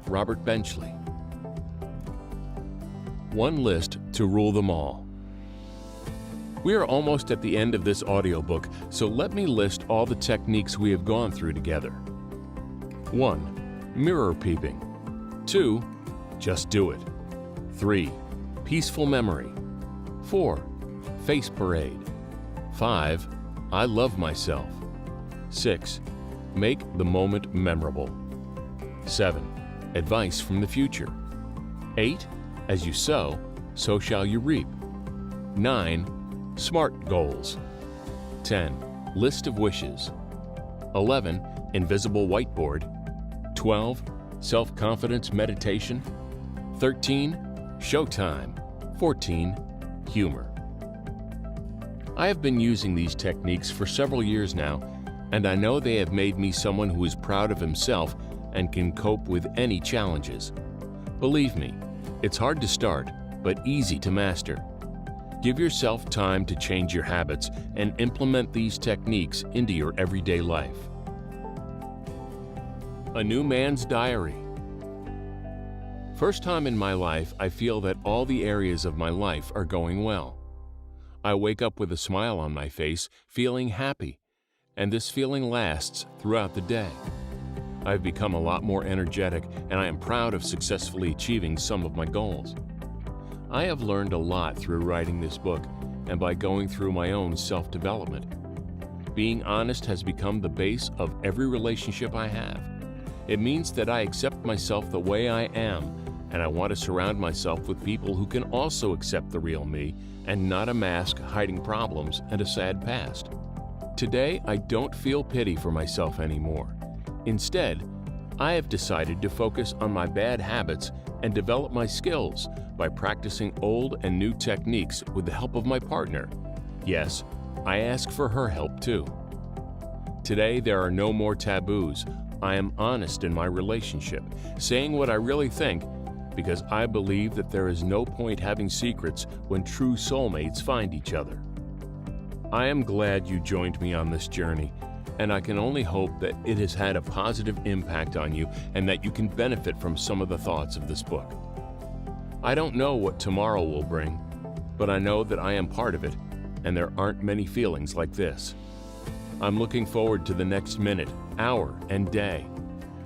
Robert Benchley. One list to rule them all. We are almost at the end of this audiobook, so let me list all the techniques we have gone through together. 1. Mirror peeping. 2. Just do it. 3. Peaceful memory. 4. Face parade. 5. I love myself. 6. Make the moment memorable. 7. Advice from the future. 8. As you sow, so shall you reap. 9. Smart goals. 10. List of wishes. 11. Invisible whiteboard. 12. Self-confidence meditation. 13. Showtime. 14. Humor. I have been using these techniques for several years now, and I know they have made me someone who is proud of himself and can cope with any challenges. Believe me, it's hard to start, but easy to master. Give yourself time to change your habits and implement these techniques into your everyday life. A New Man's Diary. First time in my life, I feel that all the areas of my life are going well. I wake up with a smile on my face, feeling happy, and this feeling lasts throughout the day. I've become a lot more energetic, and I am proud of successfully achieving some of my goals. I have learned a lot through writing this book and by going through my own self-development. Being honest has become the base of every relationship I have. It means that I accept myself the way I am, and I want to surround myself with people who can also accept the real me and not a mask hiding problems and a sad past. Today, I don't feel pity for myself anymore. Instead, I have decided to focus on my bad habits and develop my skills by practicing old and new techniques with the help of my partner. Yes, I ask for her help too. Today, there are no more taboos. I am honest in my relationship, saying what I really think, because I believe that there is no point having secrets when true soulmates find each other. I am glad you joined me on this journey, and I can only hope that it has had a positive impact on you and that you can benefit from some of the thoughts of this book. I don't know what tomorrow will bring, but I know that I am part of it, and there aren't many feelings like this. I'm looking forward to the next minute, hour, and day,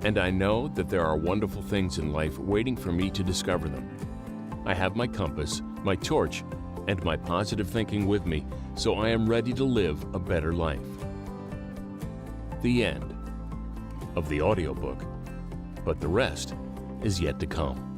and I know that there are wonderful things in life waiting for me to discover them. I have my compass, my torch, and my positive thinking with me, so I am ready to live a better life. The end of the audiobook, but the rest is yet to come.